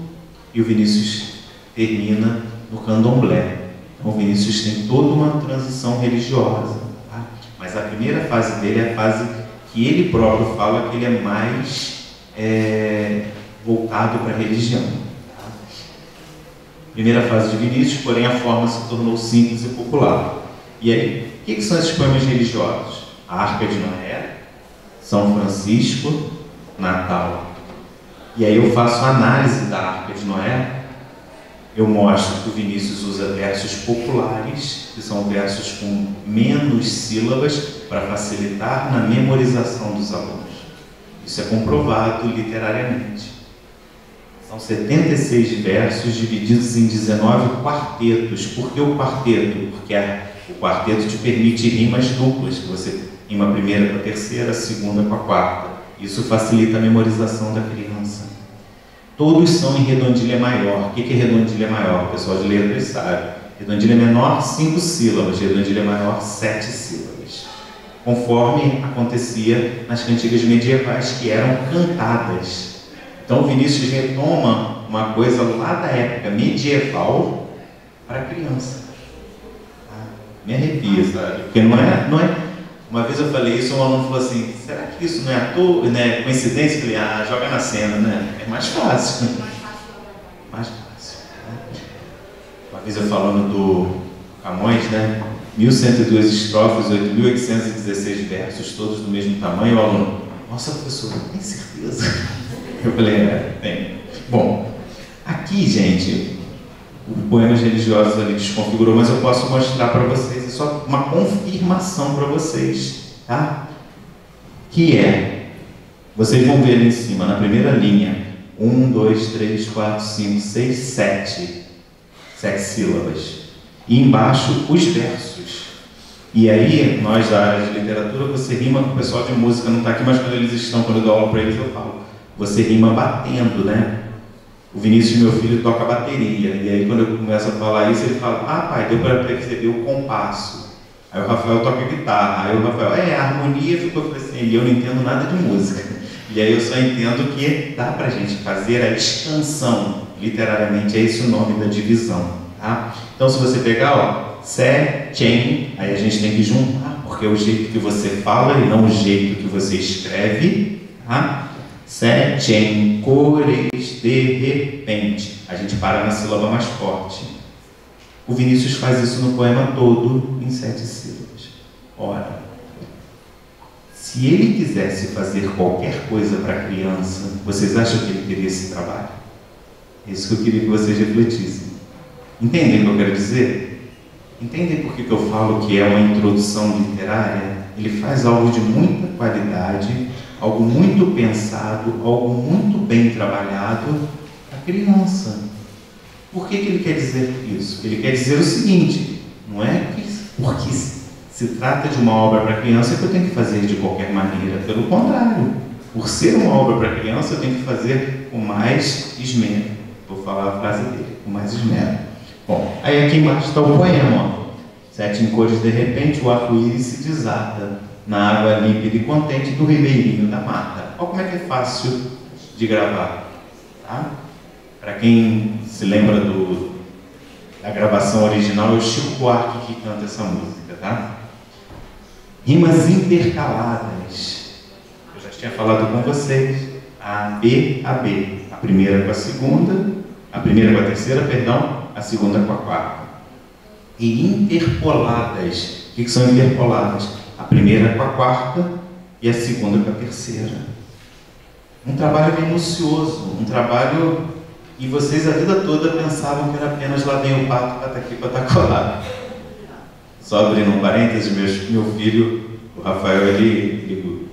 e o Vinícius termina no candomblé. Então o Vinícius tem toda uma transição religiosa, tá? Mas a primeira fase dele é a fase que ele próprio fala que ele é mais voltado para a religião. Tá? Primeira fase de Vinícius, porém a forma se tornou simples e popular. E aí, o que são esses poemas religiosos? A Arca de Noé, São Francisco, Natal. E aí eu faço a análise da Arca de Noé. Eu mostro que o Vinícius usa versos populares, que são versos com menos sílabas, para facilitar na memorização dos alunos. Isso é comprovado literariamente. São 76 versos divididos em 19 quartetos. Por que o quarteto? Porque o quarteto te permite rimas duplas, que você rima a primeira com a terceira, a segunda com a quarta. Isso facilita a memorização da criança. Todos são em redondilha maior. O que é redondilha maior? O pessoal de letras sabe. Redondilha menor, 5 sílabas. Redondilha maior, 7 sílabas. Conforme acontecia nas cantigas medievais, que eram cantadas. Então o Vinícius retoma uma coisa lá da época medieval para a criança. Me arrepia, sabe? Porque não é... Uma vez eu falei isso, um aluno falou assim: será que isso não é à toa, né? Coincidência? Eu falei: joga na cena, né? É mais fácil. Mais fácil. Né? Uma vez eu falando do Camões, né? 1102 estrofes, 8.816 versos, todos do mesmo tamanho. O aluno: nossa, professor, tem certeza? Eu falei: tem. Bom, aqui, gente, o Poemas Religiosos ali desconfigurou, mas eu posso mostrar para vocês, é só uma confirmação para vocês, tá? Que é, vocês vão ver ali em cima, na primeira linha, 1, 2, 3, 4, 5, 6, 7 sílabas. E embaixo, os versos. E aí, nós da área de literatura, você rima, o pessoal de música não está aqui, mas quando eles estão, quando eu dou aula para eles, eu falo. Você rima batendo, né? O Vinícius, meu filho, toca bateria. E aí, quando eu começo a falar isso, ele fala, ah, pai, deu para perceber o compasso. Aí o Rafael toca guitarra. Aí o Rafael, a harmonia ficou assim, e eu não entendo nada de música. E aí eu só entendo que dá para a gente fazer a expansão. Literariamente, é esse o nome da divisão, tá? Então, se você pegar, ó, sé, chen, aí a gente tem que juntar, porque é o jeito que você fala e não o jeito que você escreve, tá? Sé, chen, cores, de repente. A gente para na sílaba mais forte. O Vinícius faz isso no poema todo em 7 sílabas. Ora, se ele quisesse fazer qualquer coisa para a criança, vocês acham que ele teria esse trabalho? É isso que eu queria que vocês refletissem. Entendem o que eu quero dizer? Entendem por que eu falo que é uma introdução literária? Ele faz algo de muita qualidade, algo muito pensado, algo muito bem trabalhado para a criança. Por que ele quer dizer isso? Ele quer dizer o seguinte, não é que porque se trata de uma obra para criança que eu tenho que fazer de qualquer maneira. Pelo contrário, por ser uma obra para criança, eu tenho que fazer com mais esmero. Vou falar a frase dele, com mais esmero. Bom, aí aqui embaixo está o poema, ó. 7 cores, de repente, o arco-íris se desata na água límpida e contente do ribeirinho da mata. Olha como é que é fácil de gravar, tá? Para quem se lembra da gravação original, é o Chico Buarque que canta essa música, tá? Rimas intercaladas. Eu já tinha falado com vocês. A, B, a B. A primeira com a segunda, a primeira com a terceira, perdão, a segunda com a quarta. E interpoladas. O que são interpoladas? A primeira com a quarta e a segunda com a terceira. Um trabalho minucioso, um trabalho que vocês a vida toda pensavam que era apenas lá vem o pato, pataqui, patacolá. Só abrindo um parênteses, meu filho, o Rafael, ele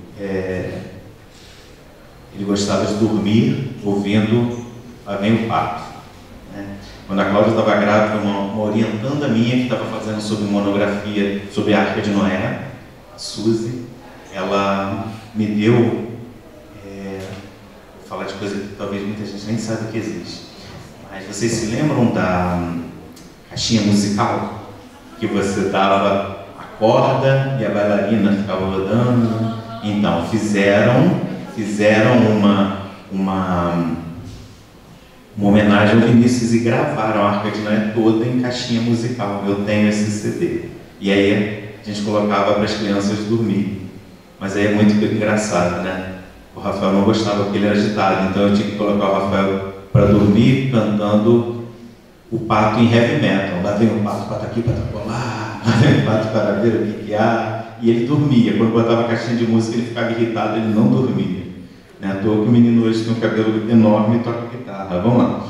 gostava de dormir ouvindo lá vem o pato. Né? Quando a Cláudia estava grávida, uma orientanda minha que estava fazendo sobre monografia sobre a Arca de Noé, a Suzy, ela me deu, vou falar de coisa que talvez muita gente nem sabe que existe, mas vocês se lembram da caixinha musical? Que você dava a corda e a bailarina ficava rodando? Então, fizeram uma homenagem ao Vinícius e gravaram a Arca de Noé toda em caixinha musical. Eu tenho esse CD. E aí a gente colocava para as crianças dormir. Mas aí é muito engraçado, né? O Rafael não gostava porque ele era agitado, então eu tinha que colocar o Rafael para dormir cantando o pato em heavy metal. Lá vem o pato, pataqui, patacolá, lá vem o pato, paradeira, piquiá. E ele dormia. Quando botava a caixinha de música, ele ficava irritado, ele não dormia. Né? À toa que o menino hoje tem um cabelo enorme e toca guitarra. Vamos lá.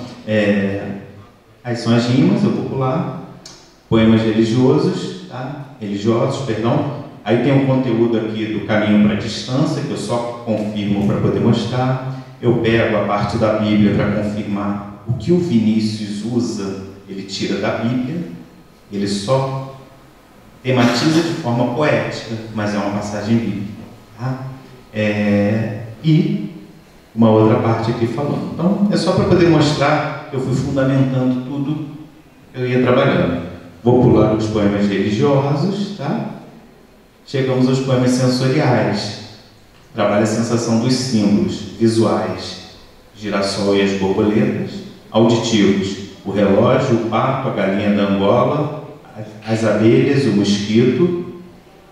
Aí são as rimas, eu vou pular. Poemas religiosos, tá? Religiosos, perdão. Aí tem um conteúdo aqui do caminho para a distância, que eu só confirmo para poder mostrar. Eu pego a parte da Bíblia para confirmar o que o Vinícius usa, ele tira da Bíblia, ele só tematiza de forma poética, mas é uma passagem bíblica. Tá? E uma outra parte aqui falando. Então, é só para poder mostrar que eu fui fundamentando tudo que eu ia trabalhando. Vou pular os poemas religiosos, tá? Chegamos aos poemas sensoriais. Trabalha a sensação dos símbolos visuais, girassol e as borboletas. Auditivos, o relógio, o pato, a galinha da Angola, as abelhas, o mosquito.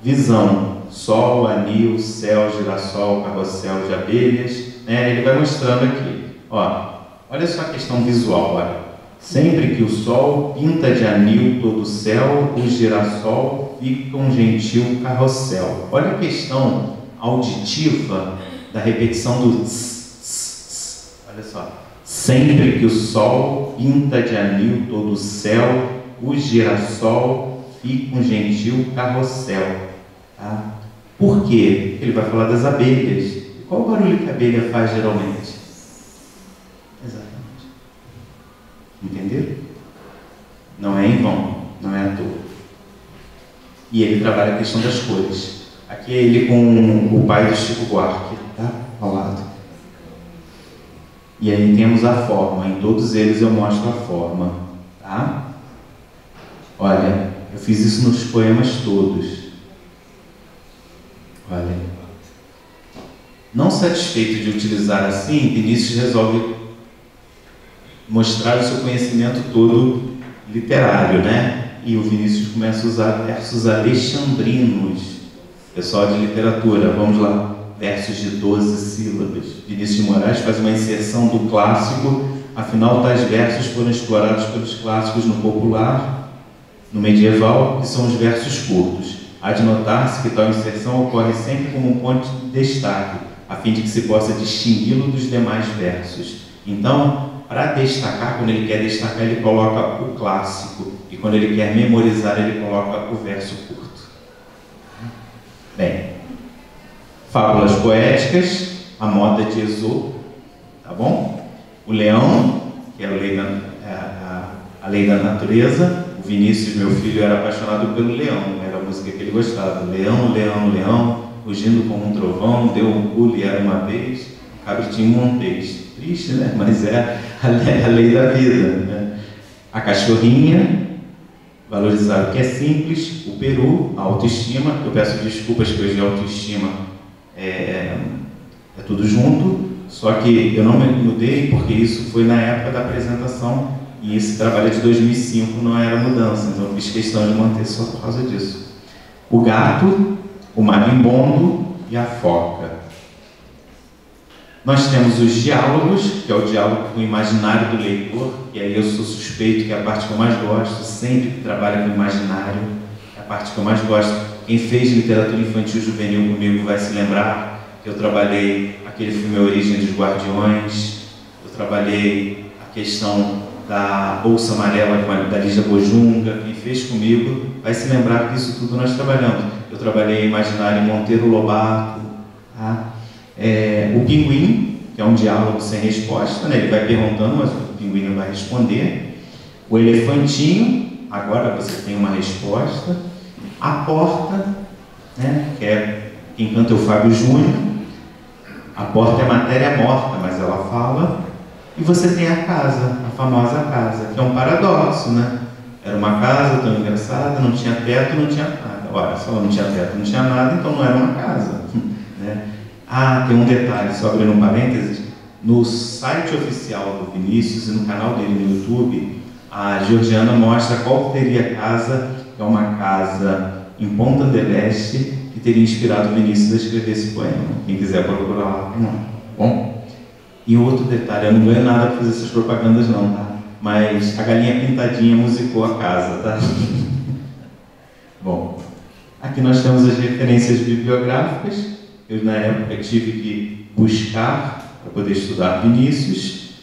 Visão, sol, anil, céu, girassol, carrossel de abelhas. Ele vai mostrando aqui. Olha só a questão visual. Olha. Sempre que o sol pinta de anil todo o céu, o girassol fica um gentil carrossel. Olha a questão auditiva da repetição do tss, tss, tss. Olha só. Sempre que o sol pinta de anil todo o céu, o girassol fica um gentil carrossel. Tá? Por quê? Ele vai falar das abelhas. Qual o barulho que a abelha faz geralmente? Exatamente. Entenderam? Não é em vão, não é à toa. E ele trabalha a questão das cores. Aqui é ele com o pai do Chico Buarque, tá? Ao lado. E aí temos a forma. Em todos eles eu mostro a forma, tá? Olha, eu fiz isso nos poemas todos. Olha. Não satisfeito de utilizar assim, Vinícius resolve mostrar o seu conhecimento todo literário, né? E o Vinícius começa a usar versos alexandrinos. Pessoal de literatura, vamos lá. Versos de 12 sílabas. Vinícius de Moraes faz uma inserção do clássico, afinal tais versos foram explorados pelos clássicos no popular, no medieval, que são os versos curtos. Há de notar-se que tal inserção ocorre sempre como um ponto de destaque, a fim de que se possa distingui-lo dos demais versos. Então, para destacar, quando ele quer destacar, ele coloca o clássico, e quando ele quer memorizar, ele coloca o verso curto. Bem, fábulas poéticas, a moda de Esopo, tá bom? O leão, que é a lei da natureza. O Vinícius, meu filho, era apaixonado pelo leão, era a música que ele gostava. Leão, leão, leão, rugindo como um trovão, deu um pulo e era uma vez, um cabritinho montês. Triste, né? Mas é a lei da vida, né? A cachorrinha, valorizar o que é simples. O peru, a autoestima. Eu peço desculpas que hoje a autoestima é tudo junto, só que eu não me mudei porque isso foi na época da apresentação e esse trabalho é de 2005, não era mudança, então eu fiz questão de manter só por causa disso. O gato, o marimbondo e a foca. Nós temos os diálogos, que é o diálogo com o imaginário do leitor, e aí eu sou suspeito que é a parte que eu mais gosto, sempre que trabalho com o imaginário, é a parte que eu mais gosto. Quem fez literatura infantil juvenil comigo vai se lembrar que eu trabalhei aquele filme A Origem dos Guardiões, eu trabalhei a questão da Bolsa Amarela da Lígia Bojunga. Quem fez comigo vai se lembrar que isso tudo nós trabalhamos. Eu trabalhei imaginário Monteiro Lobato, tá? O pinguim, que é um diálogo sem resposta, né? Ele vai perguntando, mas o pinguim não vai responder. O elefantinho, agora você tem uma resposta. A porta, né? Que é quem canta é o Fábio Júnior. A porta é matéria morta, mas ela fala. E você tem a casa, a famosa casa, que é um paradoxo, né? Era uma casa tão engraçada, não tinha teto, não tinha nada. Olha, só não tinha teto, não tinha nada, então não era uma casa, né? Ah, tem um detalhe, só abrindo um parênteses. No site oficial do Vinícius e no canal dele no YouTube, a Georgiana mostra qual teria a casa, que é uma casa em Ponta del Este, que teria inspirado o Vinícius a escrever esse poema. Quem quiser procurar lá, tem lá. Bom? E outro detalhe, eu não ganho nada para fazer essas propagandas não, tá? Mas a Galinha Pintadinha musicou a casa, tá? Bom, aqui nós temos as referências bibliográficas. Eu, na época, tive que buscar para poder estudar Vinícius.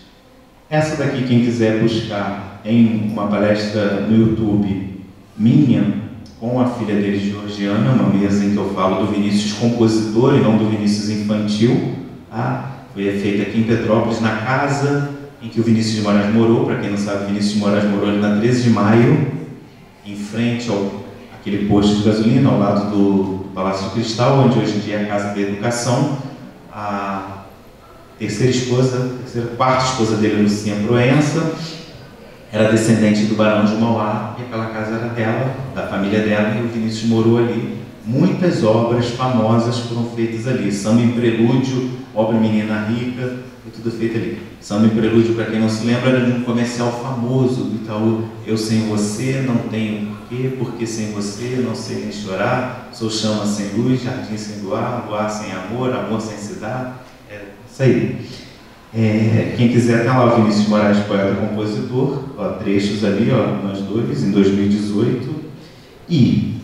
Essa daqui, quem quiser buscar em uma palestra no YouTube minha, com a filha dele, Georgiana, uma mesa em que eu falo do Vinícius compositor e não do Vinícius infantil, tá? Foi feita aqui em Petrópolis, na casa em que o Vinícius de Moraes morou. Para quem não sabe, Vinícius de Moraes morou ali na 13 de Maio, em frente àquele posto de gasolina, ao lado do Palácio do Cristal, onde hoje em dia é a Casa da Educação. A quarta esposa dele, Lucinha Proença, era descendente do Barão de Mauá, e aquela casa era dela, da família dela, e o Vinícius morou ali. Muitas obras famosas foram feitas ali. Samba em Prelúdio, obra Menina Rica, foi tudo feito ali. Samba em Prelúdio, para quem não se lembra, era de um comercial famoso do Itaú. Eu sem você não tenho porquê, porque sem você não sei nem chorar. Sou chama sem luz, jardim sem luar, luar sem amor, amor sem se dar. É isso aí. Quem quiser, tem lá o Vinícius de Moraes, poeta e compositor, ó, trechos ali, ó, nós dois, em 2018. E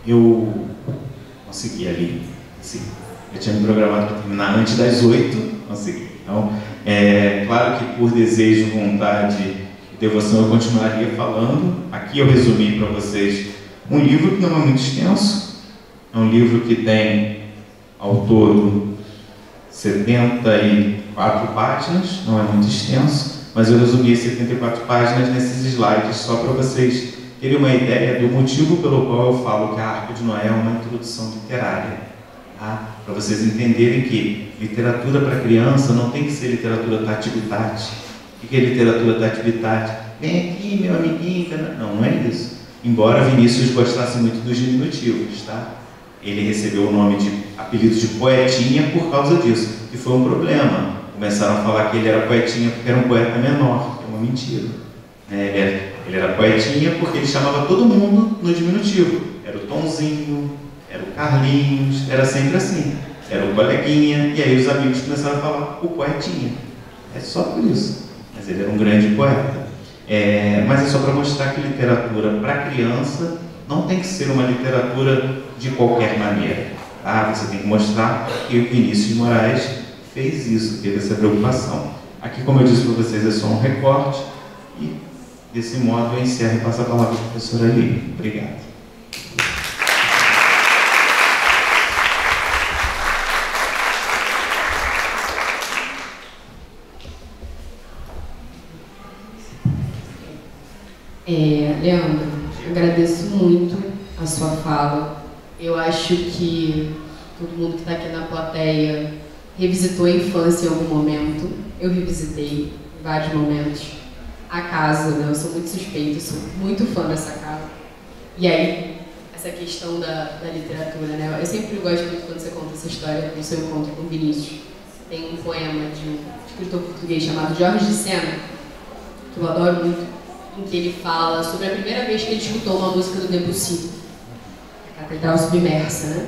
eu consegui ali, assim, eu tinha me programado para terminar antes das 8, consegui. Então, Claro que por desejo, vontade e devoção eu continuaria falando. Aqui eu resumi para vocês um livro que não é muito extenso, é um livro que tem ao todo 74 páginas, não é muito extenso, mas eu resumi 74 páginas nesses slides só para vocês terem uma ideia do motivo pelo qual eu falo que a Arca de Noé é uma introdução literária. Tá? Para vocês entenderem que literatura para criança não tem que ser literatura tati-bitati. O que é literatura tati-bitati? Vem aqui, meu amiguinho. Não, não é isso. Embora Vinícius gostasse muito dos diminutivos, tá? Ele recebeu o nome de apelido de poetinha por causa disso, que foi um problema. Começaram a falar que ele era poetinha porque era um poeta menor, que é uma mentira. Ele era poetinha porque ele chamava todo mundo no diminutivo. Era o Tonzinho, era o Carlinhos, era sempre assim. Era o coleguinha, e aí os amigos começaram a falar o poetinha. É só por isso. Mas ele era um grande poeta. Mas é só para mostrar que literatura para criança não tem que ser uma literatura de qualquer maneira. Tá? Você tem que mostrar que o Vinícius de Moraes fez isso, teve essa preocupação. Aqui, como eu disse para vocês, é só um recorte e, desse modo, eu encerro e passo a palavra para a professora Aline. Obrigado. Leandro, eu agradeço muito a sua fala. Eu acho que todo mundo que está aqui na plateia revisitou a infância em algum momento. Eu revisitei em vários momentos. A casa, né? Eu sou muito suspeita, sou muito fã dessa casa. E aí, essa questão da literatura, né? Eu sempre gosto muito quando você conta essa história do seu encontro com Vinícius. Tem um poema de um escritor português chamado Jorge de Sena, que eu adoro muito, em que ele fala sobre a primeira vez que ele escutou uma música do Debussy, a Catedral Submersa, né?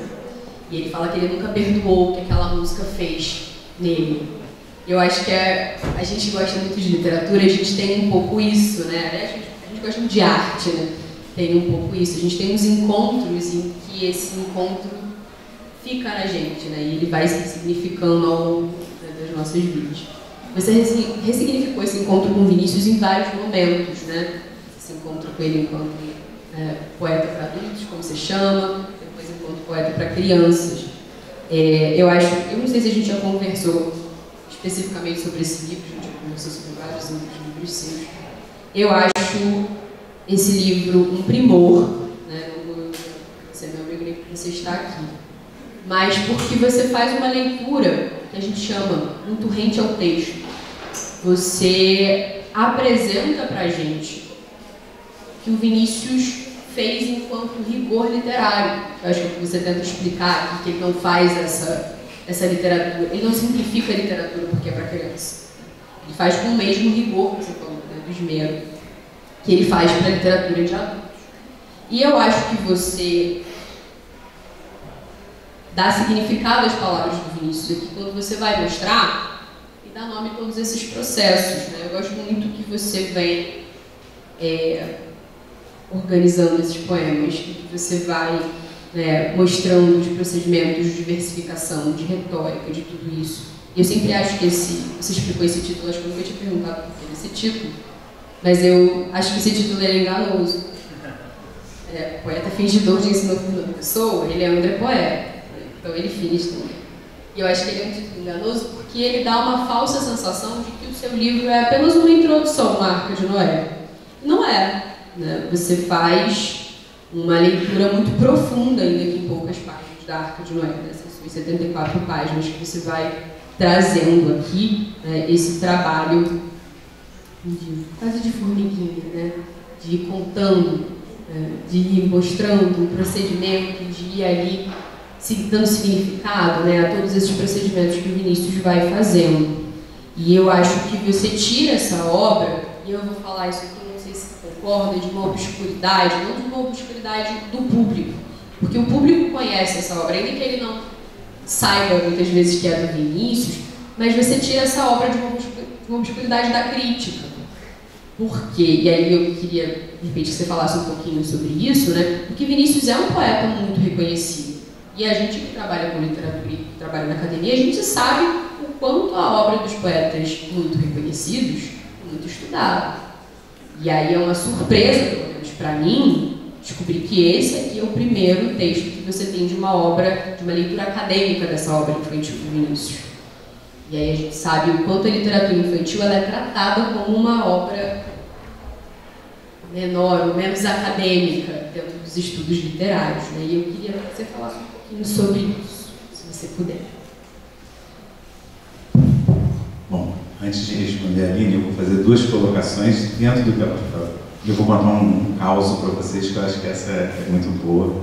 E ele fala que ele nunca perdoou o que aquela música fez nele. Eu acho que a gente gosta muito de literatura, a gente tem um pouco isso, né? A gente gosta muito de arte, né? Tem um pouco isso. A gente tem uns encontros em que esse encontro fica na gente, né? E ele vai se significando ao longo, né, das nossas vidas. Você ressignificou esse encontro com Vinícius em vários momentos, né? Esse encontro com ele enquanto poeta para adultos, como você chama, depois enquanto poeta para crianças. Eu não sei se a gente já conversou especificamente sobre esse livro, a gente já conversou sobre vários livros seus. Eu acho esse livro um primor, né? Não vou ser meu amigo nem porque você está aqui, mas porque você faz uma leitura que a gente chama muito rente ao texto. Você apresenta pra gente que o Vinícius fez enquanto rigor literário. Eu acho que você tenta explicar aqui que ele não faz essa literatura, ele não simplifica a literatura porque é para criança. Ele faz com o mesmo rigor que você falou, né, do esmero, que ele faz para a literatura de adultos. E eu acho que você dá significado às palavras do Vinícius aqui quando você vai mostrar e dá nome a todos esses processos, né? Eu gosto muito que você vem organizando esses poemas, que você vai mostrando os procedimentos de diversificação, de retórica, de tudo isso. E eu sempre acho que você explicou esse título, acho que eu nunca tinha perguntado por que esse título, mas eu acho que esse título é enganoso. Poeta fingidor de ensino da pessoa, ele é André Poeta, então ele finge também. E eu acho que ele é um título enganoso porque ele dá uma falsa sensação de que o seu livro é apenas uma introdução à Arca de Noé. Não é, né? Você faz uma leitura muito profunda, ainda que em poucas páginas, da Arca de Noé, nessas suas 74 páginas, que você vai trazendo aqui, né, esse trabalho quase de formiguinha, né, de ir contando, de ir mostrando o procedimento, de ir ali dando significado, né, a todos esses procedimentos que o Vinícius vai fazendo. E eu acho que você tira essa obra, e eu vou falar isso aqui, não sei se você concorda, de uma obscuridade, não de uma obscuridade do público, porque o público conhece essa obra, ainda que ele não saiba muitas vezes que é do Vinícius, mas você tira essa obra de uma obscuridade da crítica. Por quê? E aí eu queria, de repente, que você falasse um pouquinho sobre isso, né? Porque Vinícius é um poeta muito reconhecido. E a gente que trabalha com literatura e que trabalha na academia, a gente sabe o quanto a obra dos poetas muito reconhecidos, muito estudada. E aí é uma surpresa, pelo menos para mim, descobrir que esse aqui é o primeiro texto que você tem de uma obra, de uma leitura acadêmica dessa obra infantil do Vinícius. E aí a gente sabe o quanto a literatura infantil ela é tratada como uma obra menor ou menos acadêmica dentro dos estudos literários, né? E eu queria que você falasse um pouquinho sobre isso, se você puder. Bom, antes de responder a Aline, eu vou fazer duas colocações dentro do que ela falou. Eu vou contar um caos para vocês, que eu acho que essa é muito boa.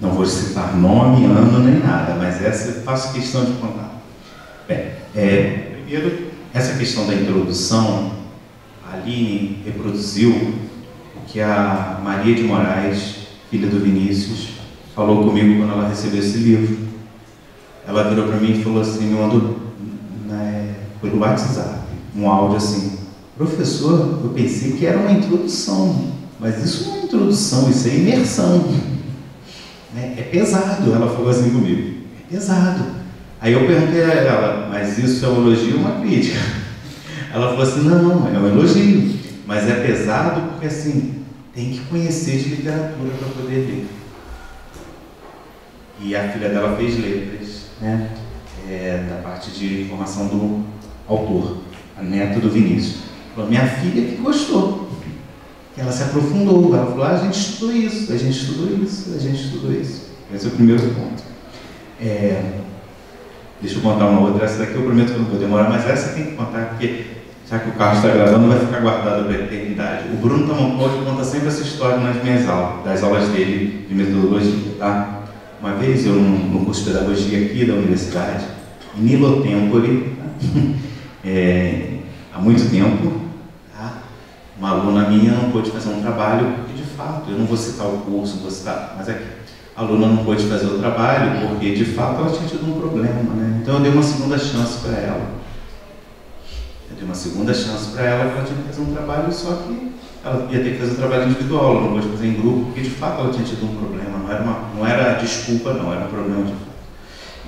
Não vou citar nome, ano, nem nada, mas essa eu faço questão de contar. Bem, primeiro, essa questão da introdução, a Aline reproduziu o que a Maria de Moraes, filha do Vinícius, falou comigo quando ela recebeu esse livro. Ela virou para mim e falou assim, me mandou pelo WhatsApp, um áudio assim: professor, eu pensei que era uma introdução, mas isso não é introdução, isso é imersão. É pesado, ela falou assim comigo, é pesado. Aí eu perguntei a ela, mas isso é um elogio ou uma crítica? Ela falou assim, não, é um elogio, mas é pesado porque assim, tem que conhecer de literatura para poder ler. E a filha dela fez letras, né? Da parte de formação do autor, a neta do Vinícius. Falou, minha filha que gostou, que ela se aprofundou, ela falou, a gente estudou isso, a gente estudou isso, a gente estudou isso. Esse é o primeiro ponto. Deixa eu contar uma outra, essa daqui eu prometo que eu não vou demorar, mas essa tem que contar, porque já que o carro está gravando, vai ficar guardado para a eternidade. O Bruno Tamanpoli conta sempre essa história nas minhas aulas, das aulas dele de metodologia, tá? Uma vez eu, no curso de pedagogia aqui da universidade, em Nilotempore, há muito tempo, tá? Uma aluna minha não pôde fazer um trabalho, porque de fato, eu não vou citar o curso, não vou citar, mas aqui, a aluna não pôde fazer o trabalho, porque de fato ela tinha tido um problema, né? Então eu dei uma segunda chance para ela. Eu dei uma segunda chance para ela, que ela tinha que fazer um trabalho, só que ela ia ter que fazer um trabalho individual, ela não pôde fazer em grupo, porque de fato ela tinha tido um problema, não era desculpa não, era um problema de fato.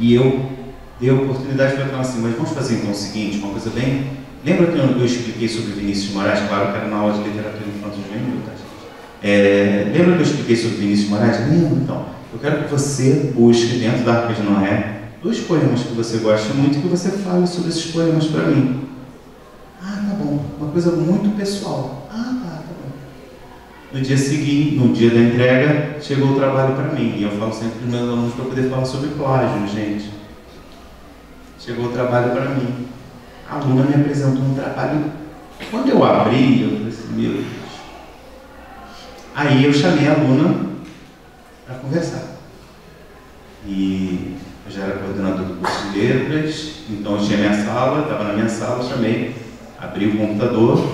E eu dei a oportunidade para ela assim, mas vamos fazer então o seguinte, uma coisa bem... Lembra que eu expliquei sobre Vinícius de Moraes? Claro que era na aula de literatura infantil juvenil, tá, gente? Lembra que eu expliquei sobre Vinícius de Moraes? Lembra, então. Eu quero que você busque dentro da Arca de Noé 2 poemas que você gosta muito e que você fale sobre esses poemas para mim. Ah, tá bom. Uma coisa muito pessoal. Ah, tá bom. No dia seguinte, no dia da entrega, chegou o trabalho para mim. E eu falo sempre para os meus alunos para poder falar sobre plágio, gente. Chegou o trabalho para mim. A aluna me apresentou um trabalho. Quando eu abri, eu falei assim, meu Deus. Aí eu chamei a aluna para conversar. E eu já era coordenador do curso de letras, então eu tinha minha sala, estava na minha sala, chamei, abri o computador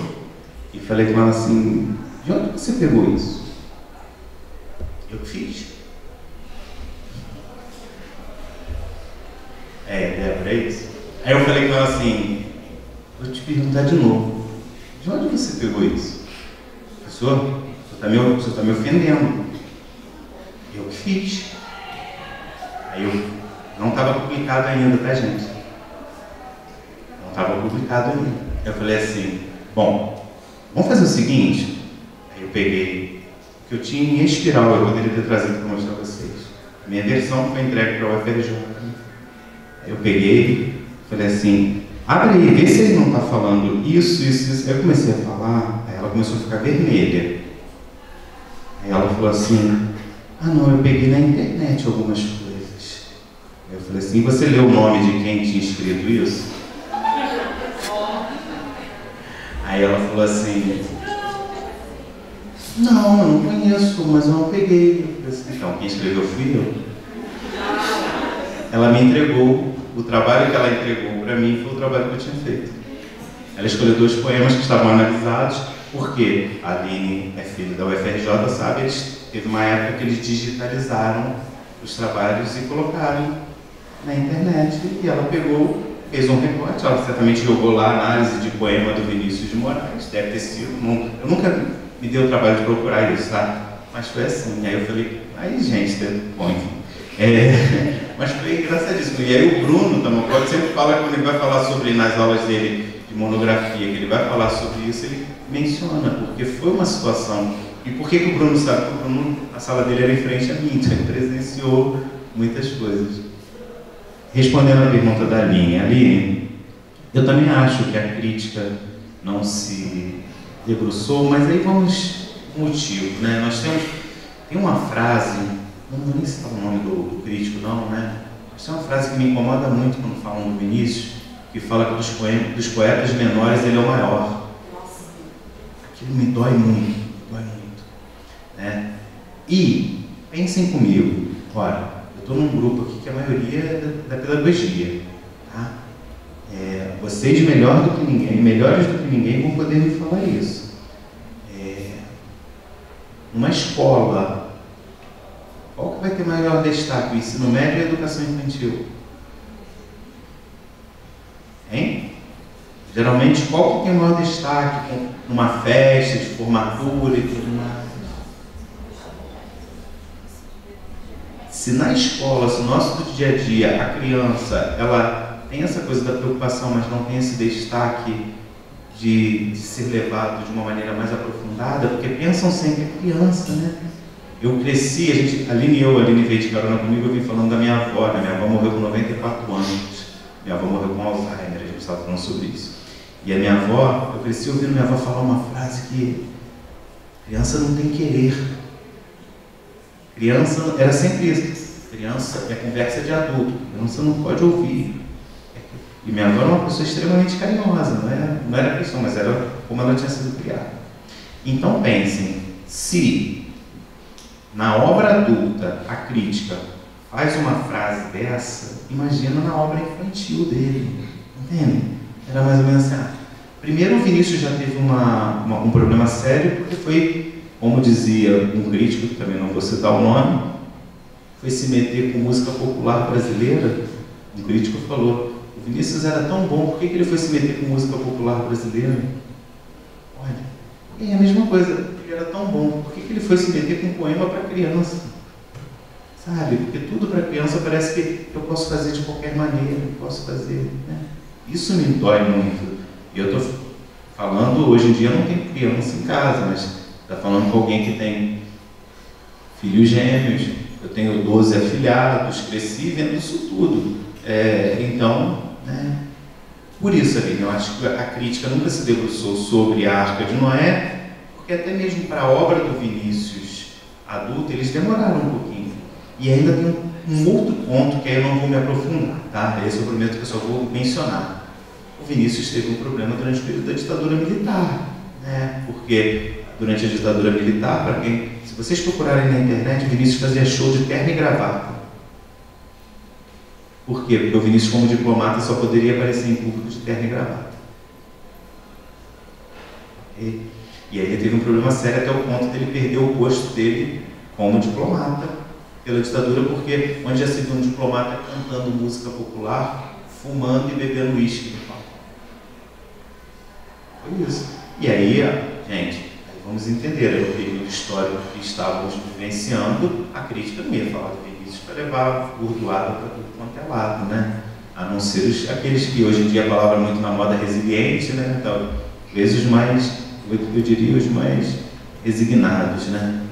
e falei com ela assim, de onde você pegou isso? Eu que fiz. Débora, é isso? Aí eu falei com ela assim, vou te perguntar de novo, de onde você pegou isso? Professor, você está me ofendendo. Eu que fiz. Aí eu não estava publicado ainda, tá, gente? Não estava publicado ainda. Eu falei assim, bom, vamos fazer o seguinte. Aí eu peguei o que eu tinha em espiral, eu poderia ter trazido para mostrar a vocês. A minha versão foi entregue para o UFRJ. Aí eu peguei, falei assim, abre aí, vê se ele não está falando isso. Aí eu comecei a falar, aí ela começou a ficar vermelha. Aí ela falou assim, ah não, eu peguei na internet algumas coisas. Aí eu falei assim, você leu o nome de quem tinha escrito isso? Aí ela falou assim, não, eu não conheço, mas eu não peguei. Eu falei assim, então, quem escreveu fui eu. Ela me entregou, o trabalho que ela entregou para mim foi o trabalho que eu tinha feito. Ela escolheu 2 poemas que estavam analisados, porque a Aline é filha da UFRJ, sabe? Teve uma época que eles digitalizaram os trabalhos e colocaram na internet. E ela pegou, fez um recorte, ela certamente jogou lá a análise de poema do Vinícius de Moraes, deve ter sido, eu nunca me dei o trabalho de procurar isso, tá? Mas foi assim. Aí eu falei, aí gente, bom, enfim. Mas foi engraçadíssimo. E aí o Bruno Tamocode sempre fala, quando ele vai falar sobre, nas aulas dele de monografia, que ele vai falar sobre isso, ele menciona, porque foi uma situação. E por que o Bruno sabe? Porque o Bruno, a sala dele era em frente a mim, então ele presenciou muitas coisas. Respondendo à pergunta da Aline, eu também acho que a crítica não se debruçou, mas aí vamos ao motivo, né? Nós tem uma frase, não vou nem citar o nome do crítico não, né? Mas tem uma frase que me incomoda muito quando falam do Vinícius, que fala que dos poetas menores ele é o maior. Aquilo me dói muito, né? E pensem comigo, olha, eu estou num grupo aqui que a maioria é da pedagogia, tá? Vocês melhores do que ninguém vão poder me falar isso. Numa escola, qual que vai ter maior destaque? O ensino médio e a educação infantil? Hein? Geralmente, qual que tem o maior destaque numa festa de formatura e tudo mais? Se na escola, se no nosso dia a dia, a criança, ela tem essa coisa da preocupação, mas não tem esse destaque de ser levado de uma maneira mais aprofundada, porque pensam sempre em criança, né? Eu cresci, a Aline veio de carona comigo, eu vim falando da minha avó, né? Minha avó morreu com 94 anos, minha avó morreu com Alzheimer, a gente estava falando sobre isso. E a minha avó, eu cresci ouvindo minha avó falar uma frase que criança não tem querer. Criança, era sempre isso, criança é conversa de adulto, criança não pode ouvir. E minha avó era uma pessoa extremamente carinhosa, não era questão, mas era como ela tinha sido criada. Então pensem, se na obra adulta a crítica faz uma frase dessa, imagina na obra infantil dele, entende? Era mais ou menos assim. Primeiro o Vinícius já teve um problema sério, porque foi, como dizia um crítico, que também não vou citar o nome, foi se meter com música popular brasileira. Um crítico falou, o Vinícius era tão bom, por que ele foi se meter com música popular brasileira? Olha, é a mesma coisa, ele era tão bom, por que ele foi se meter com poema para criança? Sabe, porque tudo para criança parece que eu posso fazer de qualquer maneira, eu posso fazer, né? Isso me dói muito. E eu estou falando, hoje em dia não tem criança em casa, mas está falando com alguém que tem filhos gêmeos, eu tenho 12 afilhados, cresci vendo isso tudo. Então, né? Por isso, Aline, eu acho que a crítica nunca se debruçou sobre a Arca de Noé, porque até mesmo para a obra do Vinícius adulto, eles demoraram um pouquinho. E ainda tem um outro ponto que aí eu não vou me aprofundar, tá? Esse eu prometo que eu só vou mencionar. O Vinícius teve um problema durante o período da ditadura militar, né? Porque durante a ditadura militar, se vocês procurarem na internet, o Vinícius fazia show de terno e gravata. Por quê? Porque o Vinícius, como diplomata, só poderia aparecer em público de terno e gravata. E aí ele teve um problema sério até o ponto de ele perder o posto dele como diplomata pela ditadura, porque onde já se viu um diplomata cantando música popular, fumando e bebendo uísque no palco. Foi isso. E aí, gente, vamos entender, o período histórico que estávamos vivenciando, a crítica não ia falar do Vinícius para levar burdoada para tudo quanto é lado, né? A não ser aqueles que hoje em dia a palavra é muito na moda resiliente, né? Então, vezes os mais, eu diria, os mais resignados, né?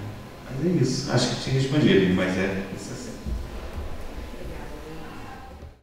Mas é isso. Acho que te respondi, mas é isso assim.